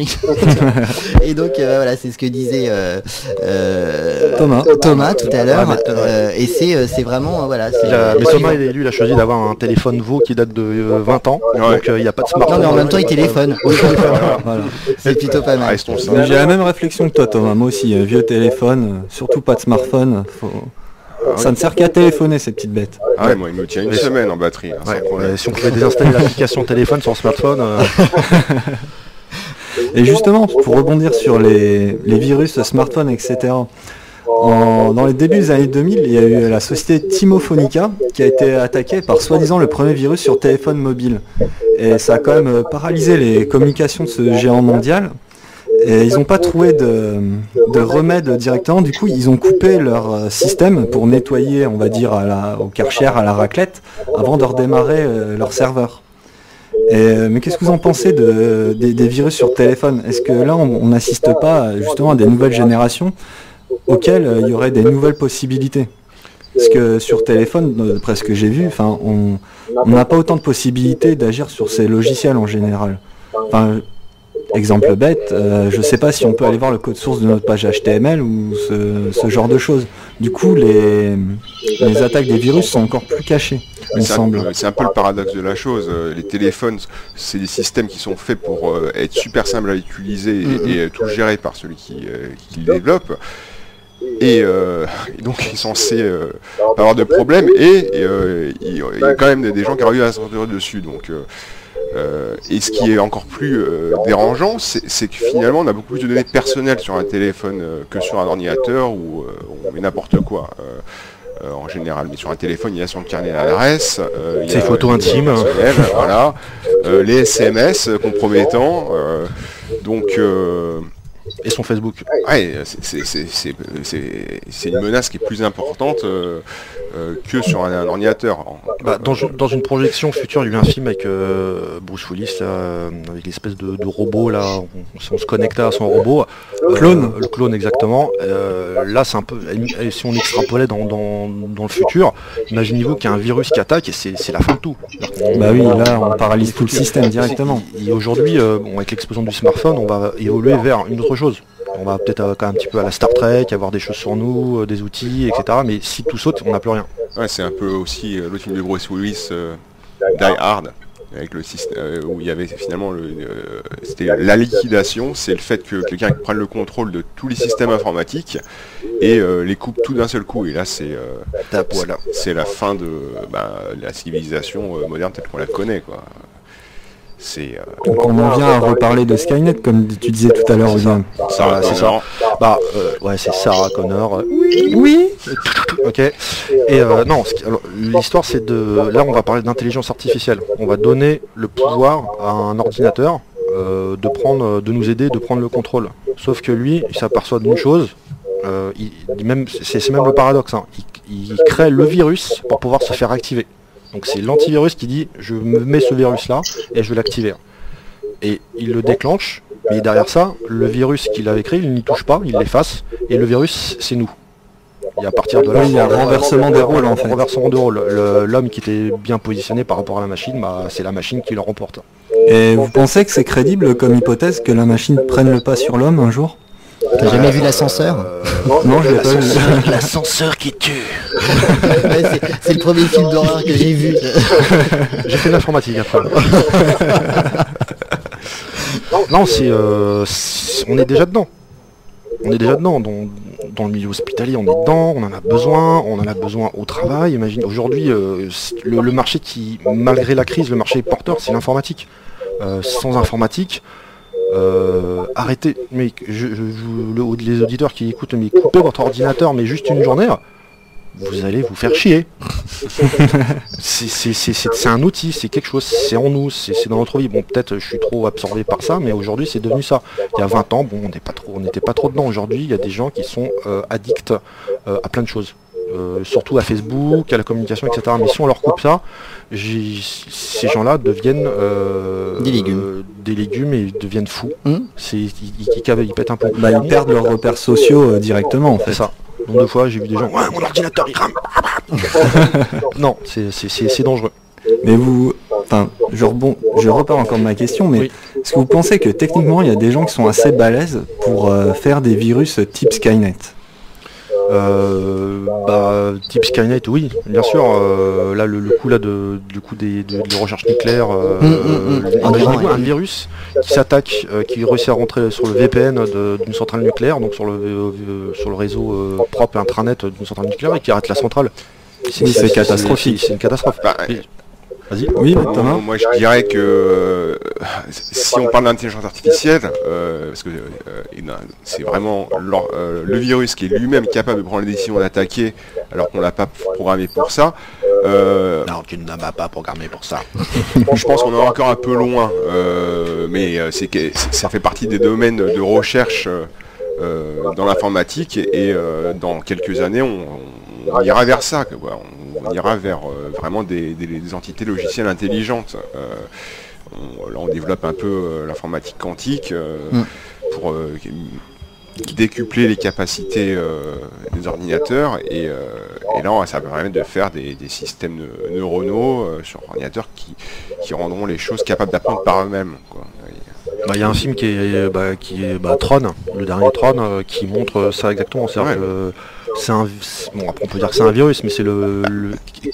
Et donc c'est ce que disait Thomas tout à l'heure, et c'est vraiment mais Thomas lui il a choisi d'avoir un téléphone Vaux qui date de 20 ans, donc il n'y a pas de smartphone. Non, mais en même temps il téléphone. C'est plutôt pas mal. J'ai la même réflexion que toi, Thomas. Moi aussi, vieux téléphone, surtout pas de smartphone. Ça ne sert qu'à téléphoner, ces petites bêtes. Moi il me tient une semaine en batterie. Si on pouvait désinstaller l'application téléphone sur smartphone. Et justement, pour rebondir sur les virus, smartphones, etc., Dans les débuts des années 2000, il y a eu la société Timophonica qui a été attaquée par soi-disant le premier virus sur téléphone mobile. Et ça a quand même paralysé les communications de ce géant mondial. Et ils n'ont pas trouvé de remède directement. Du coup, ils ont coupé leur système pour nettoyer, on va dire, au Karcher, à la raclette, avant de redémarrer leur serveur. Mais qu'est-ce que vous en pensez des virus sur téléphone? Est-ce que là, on n'assiste pas justement à des nouvelles générations auxquelles il y aurait des nouvelles possibilités? Parce que sur téléphone, d'après ce que j'ai vu, on n'a pas autant de possibilités d'agir sur ces logiciels en général. Exemple bête, je ne sais pas si on peut aller voir le code source de notre page HTML ou ce genre de choses. Du coup, les attaques des virus sont encore plus cachées, il me semble. C'est un peu le paradoxe de la chose. Les téléphones, c'est des systèmes qui sont faits pour être super simples à utiliser et tout géré par celui qui le développe. Et donc il est censé avoir de problèmes et il y a quand même des gens qui arrivent à s'entendre dessus. Donc, et ce qui est encore plus dérangeant, c'est que finalement on a beaucoup plus de données personnelles sur un téléphone que sur un ordinateur où on met n'importe quoi. En général, mais sur un téléphone, il y a son carnet d'adresse, il y a photos intimes, voilà, les SMS compromettants, donc et son Facebook. Ouais, c'est une menace qui est plus importante que sur un ordinateur. Dans une projection future, il y a eu un film avec Bruce Willis, là, avec l'espèce de robot, là, on se connectait à son robot. Le clone, exactement. Là, c'est un peu, si on extrapolait dans le futur, imaginez-vous qu'il y a un virus qui attaque et c'est la fin de tout. Bah oui, là, on paralyse tout le système directement. Et aujourd'hui, avec l'explosion du smartphone, on va évoluer vers une autre chose. On va peut-être quand même un petit peu à la Star Trek, avoir des choses sur nous, des outils, etc. Mais si tout saute, on n'a plus rien. Ouais, c'est un peu aussi le film de Bruce Willis, Die Hard, avec le système où il y avait finalement c'était la liquidation, c'est le fait que quelqu'un prenne le contrôle de tous les systèmes informatiques et les coupe tout d'un seul coup. Et là, c'est la fin de la civilisation moderne telle qu'on la connaît, quoi. Donc on en vient à reparler de Skynet, comme tu disais tout à l'heure, William. C'est ça. Ouais, c'est Sarah Connor. Oui. Ok. Et non, l'histoire c'est là on va parler d'intelligence artificielle. On va donner le pouvoir à un ordinateur de nous aider, de prendre le contrôle. Sauf que lui, il s'aperçoit d'une chose. C'est même le paradoxe. Hein. Il crée le virus pour pouvoir se faire activer. Donc c'est l'antivirus qui dit je me mets ce virus là et je vais l'activer. Et il le déclenche, mais derrière ça, le virus qu'il avait créé, il n'y touche pas, il l'efface, et le virus c'est nous. Et à partir de là, il y a un renversement des rôles en fait. Renversement de rôle. L'homme qui était bien positionné par rapport à la machine, c'est la machine qui le remporte. Et vous pensez que c'est crédible comme hypothèse que la machine prenne le pas sur l'homme un jour? T'as jamais vu l'ascenseur? Non, je l'ai pas vu. L'ascenseur qui tue. Ouais, c'est le premier film d'horreur que j'ai vu. J'ai fait de l'informatique après. Non, on est déjà dedans. On est déjà dedans. Dans le milieu hospitalier, on est dedans, on en a besoin au travail. Imagine, aujourd'hui, le marché qui, malgré la crise, le marché porteur, c'est l'informatique. Sans informatique, arrêtez, mais les auditeurs qui écoutent, mais coupez votre ordinateur, mais juste une journée, vous allez vous faire chier. C'est un outil, c'est quelque chose, c'est en nous, c'est dans notre vie. Bon, peut-être je suis trop absorbé par ça, mais aujourd'hui c'est devenu ça. Il y a 20 ans, bon, on n'était pas trop dedans. Aujourd'hui, il y a des gens qui sont addicts à plein de choses. Surtout à Facebook, à la communication, etc. Mais si on leur coupe ça, ces gens-là deviennent des légumes et ils deviennent fous. Ils pètent un peu. Ils perdent leurs repères sociaux directement en fait. C'est ça. Donc deux fois j'ai vu des gens, ouais, mon ordinateur il rame. Non, c'est dangereux. Mais je repars encore de ma question, mais est-ce que vous pensez que techniquement il y a des gens qui sont assez balèzes pour faire des virus type Skynet? Type Skynet, oui, bien sûr. Là, le coup là de recherche nucléaire, imaginez-vous un virus qui s'attaque, qui réussit à rentrer sur le VPN d'une centrale nucléaire, donc sur le réseau propre intranet d'une centrale nucléaire et qui arrête la centrale. C'est catastrophique. C'est une catastrophe. Vas-y. Oui, Thomas. Moi, je dirais que si on parle d'intelligence artificielle, parce que c'est vraiment le virus qui est lui-même capable de prendre la décision d'attaquer, alors qu'on l'a pas programmé pour ça. Non, tu ne l'as pas programmé pour ça. Je pense qu'on est encore un peu loin, mais ça fait partie des domaines de recherche dans l'informatique et dans quelques années, on ira vers ça. On ira vers vraiment des entités logicielles intelligentes. Là, on développe un peu l'informatique quantique pour décupler les capacités des ordinateurs et là ça va permettre de faire des systèmes neuronaux sur ordinateurs qui rendront les choses capables d'apprendre par eux-mêmes, quoi. Il y a un film qui est Tron, le dernier Tron, qui montre ça exactement. C'est-à-dire que bon, après on peut dire que c'est un virus, mais c'est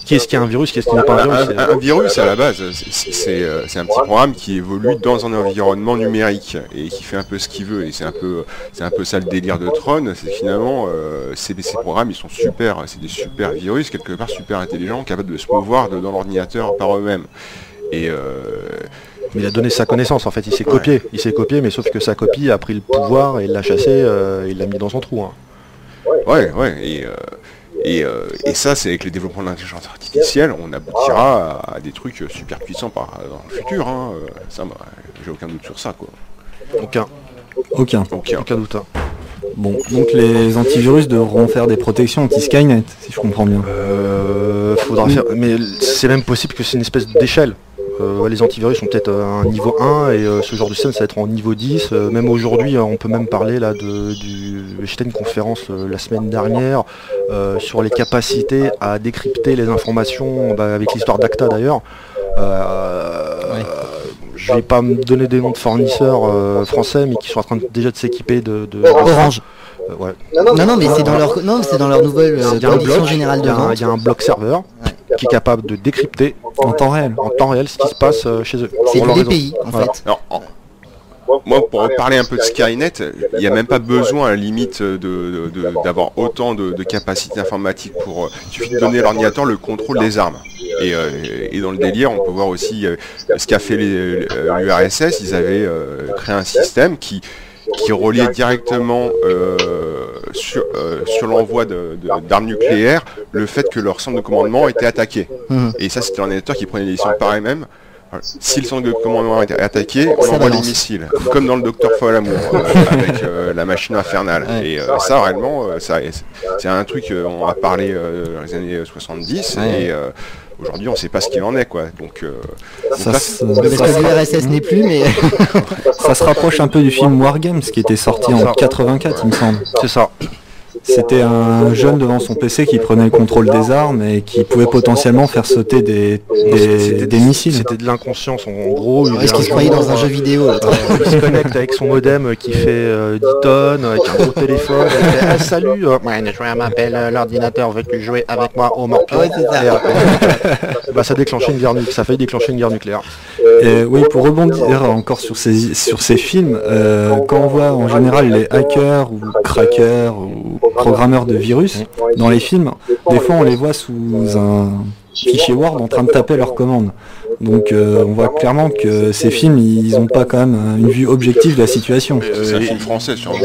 qu'est-ce qui est un virus, qu'est-ce qui n'est pas un virus. Un virus à la base, c'est un petit programme qui évolue dans un environnement numérique et qui fait un peu ce qu'il veut. Et c'est un peu ça le délire de Tron, c'est finalement ces programmes ils sont super, c'est des super virus quelque part super intelligents, capables de se mouvoir dans l'ordinateur par eux-mêmes. Mais il a donné sa connaissance, en fait, il s'est copié, mais sauf que sa copie a pris le pouvoir et l'a chassé, il l'a mis dans son trou. Hein. Ouais, et ça, c'est avec le développement de l'intelligence artificielle, on aboutira à des trucs super puissants dans le futur. Hein. Ça, j'ai aucun doute sur ça, quoi. Aucun doute. Hein. Bon, donc les antivirus devront faire des protections anti-Skynet, si je comprends bien. Faudra faire, mais c'est même possible que c'est une espèce d'échelle. Les antivirus sont peut-être à un niveau 1 et ce genre de système ça va être en niveau 10. Même aujourd'hui on peut même parler là j'étais à une conférence la semaine dernière sur les capacités à décrypter les informations avec l'histoire d'Acta d'ailleurs. Je vais pas me donner des noms de fournisseurs français mais qui sont en train déjà de s'équiper de Orange. Ouais. Non, mais c'est dans leur nouvelle condition générale de vente. Il y a un bloc serveur qui est capable de décrypter en temps réel ce qui se passe chez eux. C'est du DPI en fait. Alors, moi, pour parler un peu de Skynet, il n'y a même pas besoin à la limite d'avoir autant de capacités informatiques pour. Il suffit de donner à l'ordinateur le contrôle des armes. Et dans le délire, on peut voir aussi ce qu'a fait l'URSS. Ils avaient créé un système qui reliait directement sur l'envoi d'armes nucléaires le fait que leur centre de commandement était attaqué. Et ça, c'était l'ordinateur qui prenait des décisions par eux-mêmes. Si le centre de commandement était attaqué, on envoie des missiles, comme dans le Docteur Folamour avec la machine infernale. Ouais. Et ça, réellement, c'est un truc, on a parlé dans les années 70, et aujourd'hui, on ne sait pas ce qu'il en est, quoi. Donc parce que l'URSS n'est plus, mais ça se rapproche un peu du film Wargames qui était sorti en 84, il me semble. C'est ça. C'était un jeune devant son PC qui prenait le contrôle des armes et qui pouvait potentiellement faire sauter des missiles. C'était de l'inconscience en gros. Est-ce qu'il se croyait dans un jeu vidéo il se connecte avec son modem qui fait 10 tonnes, avec un gros téléphone, il fait salut, je m'appelle l'ordinateur, veux-tu jouer avec moi au morpion? Ça déclenchait une guerre nucléaire, ça a failli déclencher une guerre nucléaire. Oui, pour rebondir encore sur ces films, quand on voit en général les hackers ou crackers ou programmeurs de virus dans les films, des fois on les voit sous un fichier Word en train de taper leurs commandes. Donc on voit clairement que ces films, ils n'ont pas quand même une vue objective de la situation. C'est un film français sûrement.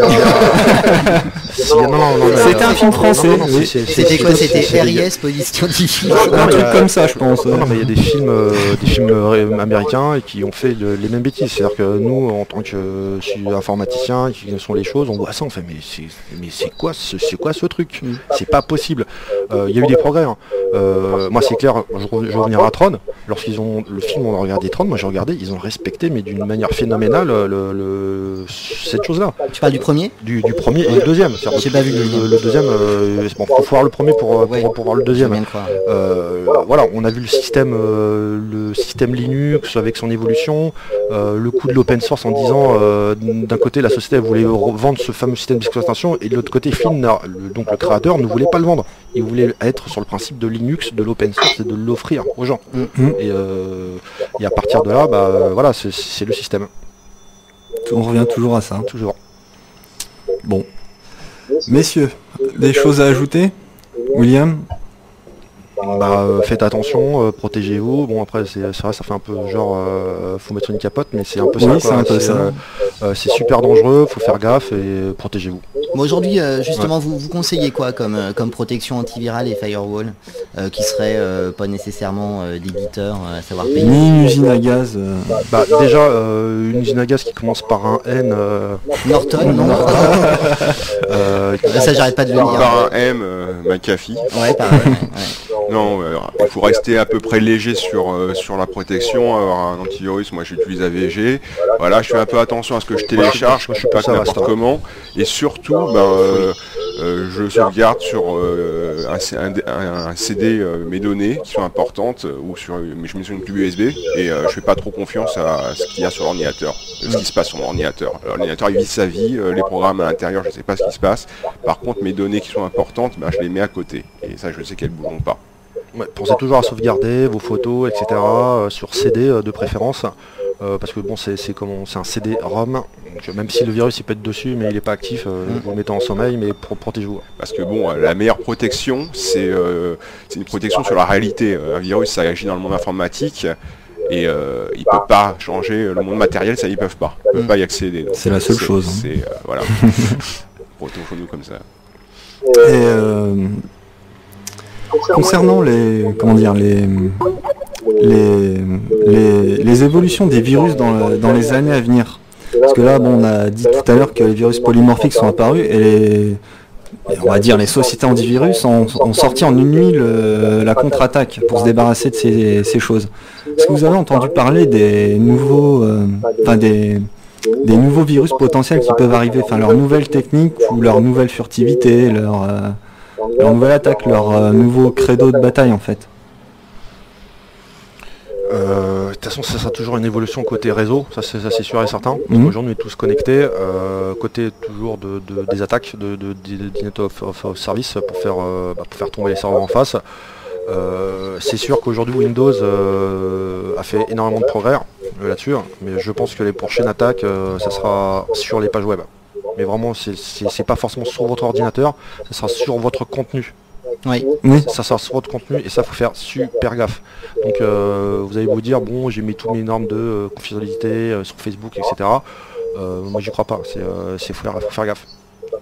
C'était un film français. C'était quoi? C'était RIS, police scientifique. Un truc comme ça, je pense. Non, mais il y a des films américains qui ont fait les mêmes bêtises. C'est-à-dire que nous, en tant que informaticiens, qui sont les choses, on voit ça, on fait mais c'est quoi ce truc? C'est pas possible. Il y a eu des progrès. Moi, c'est clair. Je vais revenir à Tron. Lorsqu'ils ont le film, on a regardé Tron. Moi, j'ai regardé. Ils ont respecté, mais d'une manière phénoménale, cette chose-là. Tu parles du premier? Du premier et le deuxième. J'ai pas vu le deuxième. Bon, faut voir le premier pour voir le deuxième. Voilà, on a vu le système Linux avec son évolution, le coût de l'open source en disant d'un côté la société voulait vendre ce fameux système d'exploitation et de l'autre côté Flynn, donc le créateur, ne voulait pas le vendre. Il voulait être sur le principe de Linux, de l'open source et de l'offrir aux gens. Et à partir de là, voilà, c'est le système. On revient toujours à ça. Toujours. Bon. Messieurs, des choses à ajouter? William? Faites attention, protégez-vous. Bon après c'est vrai, ça fait un peu genre faut mettre une capote, mais c'est un peu ça. Oui, c'est un peu ça. C'est super dangereux, faut faire gaffe et protégez-vous. Bon, aujourd'hui, justement, vous conseillez quoi comme protection antivirale et firewall qui serait pas nécessairement d'éditeur, à savoir payer Ni une usine à gaz. Déjà, une usine à gaz qui commence par un N. Norton, non Ça, j'arrête pas de le dire. Par un M, McAfee. Ouais, pareil. Ouais. Non, il faut rester à peu près léger sur la protection, avoir un antivirus. Moi, j'utilise AVG. Voilà, je fais un peu attention à ce que je télécharge, je suis pas n'importe comment. Et surtout, je sauvegarde sur un CD mes données qui sont importantes, mais je mets sur une clé USB et je fais pas trop confiance à ce qu'il y a sur l'ordinateur, ce qui se passe sur mon ordinateur. L'ordinateur il vit sa vie, les programmes à l'intérieur, je sais pas ce qui se passe. Par contre, mes données qui sont importantes, je les mets à côté. Et ça, je sais qu'elles bougeront pas. Ouais, pensez toujours à sauvegarder vos photos, etc. Sur CD de préférence. Parce que bon, c'est un CD-ROM, donc même si le virus il peut être dessus, mais il n'est pas actif, vous le mettez en sommeil, mais protégez-vous. Parce que bon, la meilleure protection, c'est une protection sur la réalité. Un virus, ça agit dans le monde informatique, et il peut pas changer le monde matériel, ça ils peuvent pas. Ils peuvent pas y accéder. C'est la seule chose. C'est voilà. Protégeons-nous comme ça. Et concernant les évolutions des virus dans les années à venir, parce que là on a dit tout à l'heure que les virus polymorphiques sont apparus et on va dire les sociétés antivirus ont sorti en une nuit la contre-attaque pour se débarrasser de ces choses. Est-ce que vous avez entendu parler des nouveaux des nouveaux virus potentiels qui peuvent arriver, leur nouvelle technique ou leur nouvelle furtivité, leur nouvelle attaque, leur nouveau credo de bataille en fait? De toute façon, ça sera toujours une évolution côté réseau, ça c'est sûr et certain. Aujourd'hui, on est tous connectés. Côté toujours des attaques d'Internet of Service pour faire tomber les serveurs en face. C'est sûr qu'aujourd'hui Windows a fait énormément de progrès là-dessus, mais je pense que les prochaines attaques, ça sera sur les pages web. Mais vraiment, c'est pas forcément sur votre ordinateur, ça sera sur votre contenu. Oui. Ça sort sur votre contenu et ça faut faire super gaffe. Donc vous allez vous dire bon, j'ai mis toutes mes normes de confidentialité sur Facebook, etc. Moi j'y crois pas, faut faire gaffe.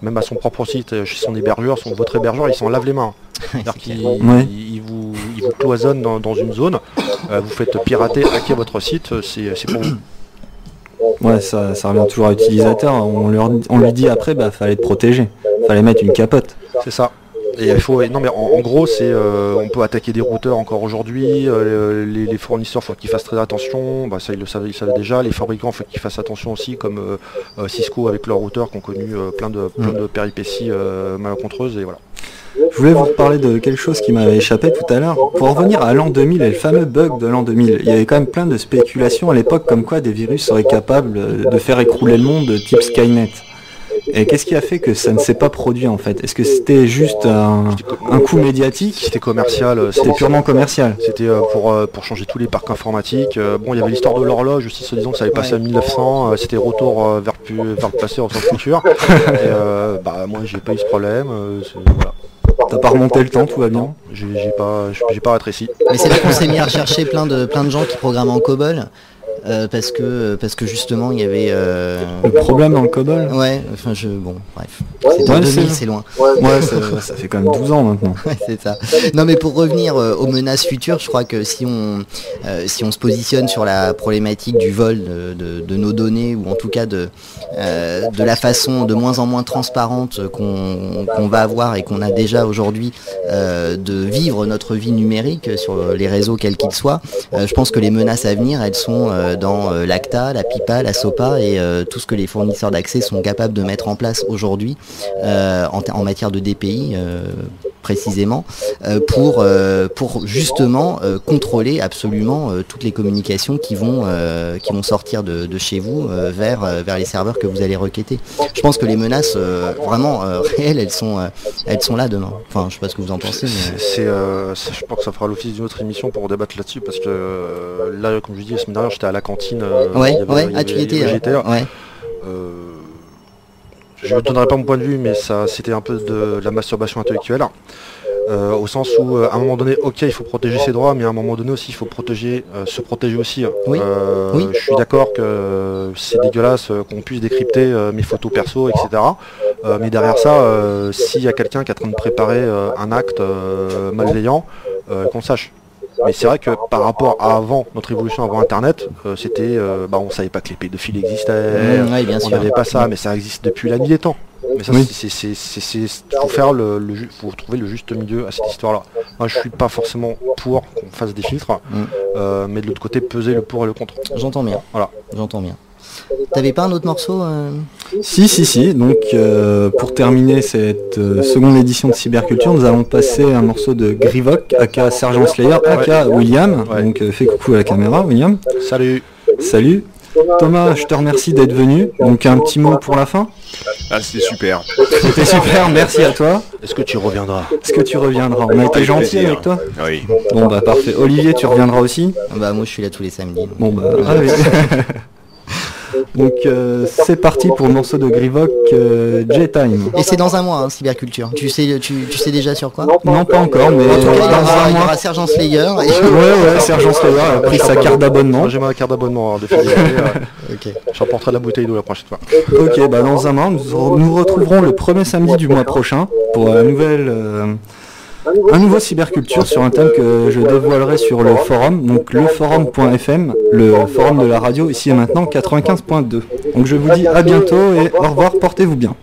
Même à son propre site, chez son hébergeur, votre hébergeur, il s'en lave les mains. C'est-à-dire qu'il vous cloisonne dans une zone, vous faites pirater, hacker votre site, c'est pour vous. Ouais, ça revient toujours à l'utilisateur. On lui dit après, fallait te protéger, fallait mettre une capote. C'est ça. Et il faut, non mais en gros on peut attaquer des routeurs encore aujourd'hui, les fournisseurs faut qu'ils fassent très attention, ça ils le savent déjà, les fabricants faut qu'ils fassent attention aussi comme Cisco avec leurs routeurs qui ont connu plein de péripéties malencontreuses et voilà. Je voulais vous parler de quelque chose qui m'avait échappé tout à l'heure. Pour revenir à l'an 2000 et le fameux bug de l'an 2000, il y avait quand même plein de spéculations à l'époque comme quoi des virus seraient capables de faire écrouler le monde de type Skynet. Et qu'est-ce qui a fait que ça ne s'est pas produit en fait? Est-ce que c'était juste un coup médiatique? C'était commercial. C'était purement commercial. C'était pour changer tous les parcs informatiques. Il y avait l'histoire de l'horloge aussi, se disant que ça avait passé à 1900. C'était retour vers le passé, retour vers le futur. Et, moi j'ai pas eu ce problème. Voilà. T'as pas remonté le temps, tout va bien? J'ai pas rétréci. Mais c'est là qu'on s'est mis à rechercher plein de gens qui programment en COBOL. Parce que justement il y avait le problème dans le COBOL. Ouais, bref. C'est en 2000, c'est loin. Ouais, ça fait quand même 12 ans maintenant. Ouais, c'est ça. Non mais pour revenir aux menaces futures, je crois que si on se positionne sur la problématique du vol de nos données, ou en tout cas de la façon de moins en moins transparente qu'on va avoir et qu'on a déjà aujourd'hui de vivre notre vie numérique sur les réseaux quels qu'ils soient, je pense que les menaces à venir, elles sont dans l'ACTA, la PIPA, la SOPA et tout ce que les fournisseurs d'accès sont capables de mettre en place aujourd'hui en matière de DPI précisément pour justement contrôler absolument toutes les communications qui vont sortir de chez vous vers les serveurs que vous allez requêter. Je pense que les menaces vraiment réelles, elles sont là demain. Enfin, je sais pas ce que vous en pensez. Mais... je pense que ça fera l'office d'une autre émission pour débattre là-dessus parce que là, comme je dis, la semaine dernière, j'étais à la cantine. Tu y étais. Je ne donnerai pas mon point de vue, mais c'était un peu de la masturbation intellectuelle. au sens où à un moment donné, ok, il faut protéger ses droits, mais à un moment donné aussi, il faut se protéger aussi. Oui. Oui. Je suis d'accord que c'est dégueulasse qu'on puisse décrypter mes photos perso, etc. Mais derrière ça, s'il y a quelqu'un qui est en train de préparer un acte malveillant, qu'on le sache. Mais c'est vrai que par rapport à avant, notre évolution avant Internet, c'était, on savait pas que les pédophiles existaient, Oui, bien on sûr. n'avait pas ça, mais ça existe depuis la nuit des temps. Mais ça, Oui. faut faire faut trouver le juste milieu à cette histoire-là. Moi, je suis pas forcément pour qu'on fasse des filtres, mais de l'autre côté, peser le pour et le contre. J'entends bien. Voilà. J'entends bien. T'avais pas un autre morceau Si. Donc, pour terminer cette seconde édition de Cyberculture, nous allons passer un morceau de Grivok, aka Sergent Slayer, aka William. Ouais. Donc, fais coucou à la caméra, William. Salut. Salut. Thomas, je te remercie d'être venu. Donc, un petit mot pour la fin. Ah, c'était super. C'était super, merci à toi. Est-ce que tu reviendras? Est-ce que tu reviendras? On a été Avec gentil plaisir. avec toi. Oui. Bon, bah parfait. Olivier, tu reviendras aussi? Bah moi je suis là tous les samedis. Bon, bah, allez. Donc, c'est parti pour le morceau de Grivok, J-Time. Et c'est dans un mois, Cyberculture. Tu sais déjà sur quoi? Non, pas encore, mais En tout cas, il y dans un aura mois. Sergent Slayer. Ouais, Sergent Slayer a pris sa carte d'abonnement. Moi, j'ai ma carte d'abonnement de fidélité. Ok. J'emporterai la bouteille d'eau la prochaine fois. Ok, bah dans un mois, nous retrouverons le premier samedi du mois prochain pour un nouveau Cyberculture sur un thème que je dévoilerai sur le forum, donc leforum.fm, le forum de la radio ici et maintenant 95.2. Donc je vous dis à bientôt et au revoir, portez-vous bien.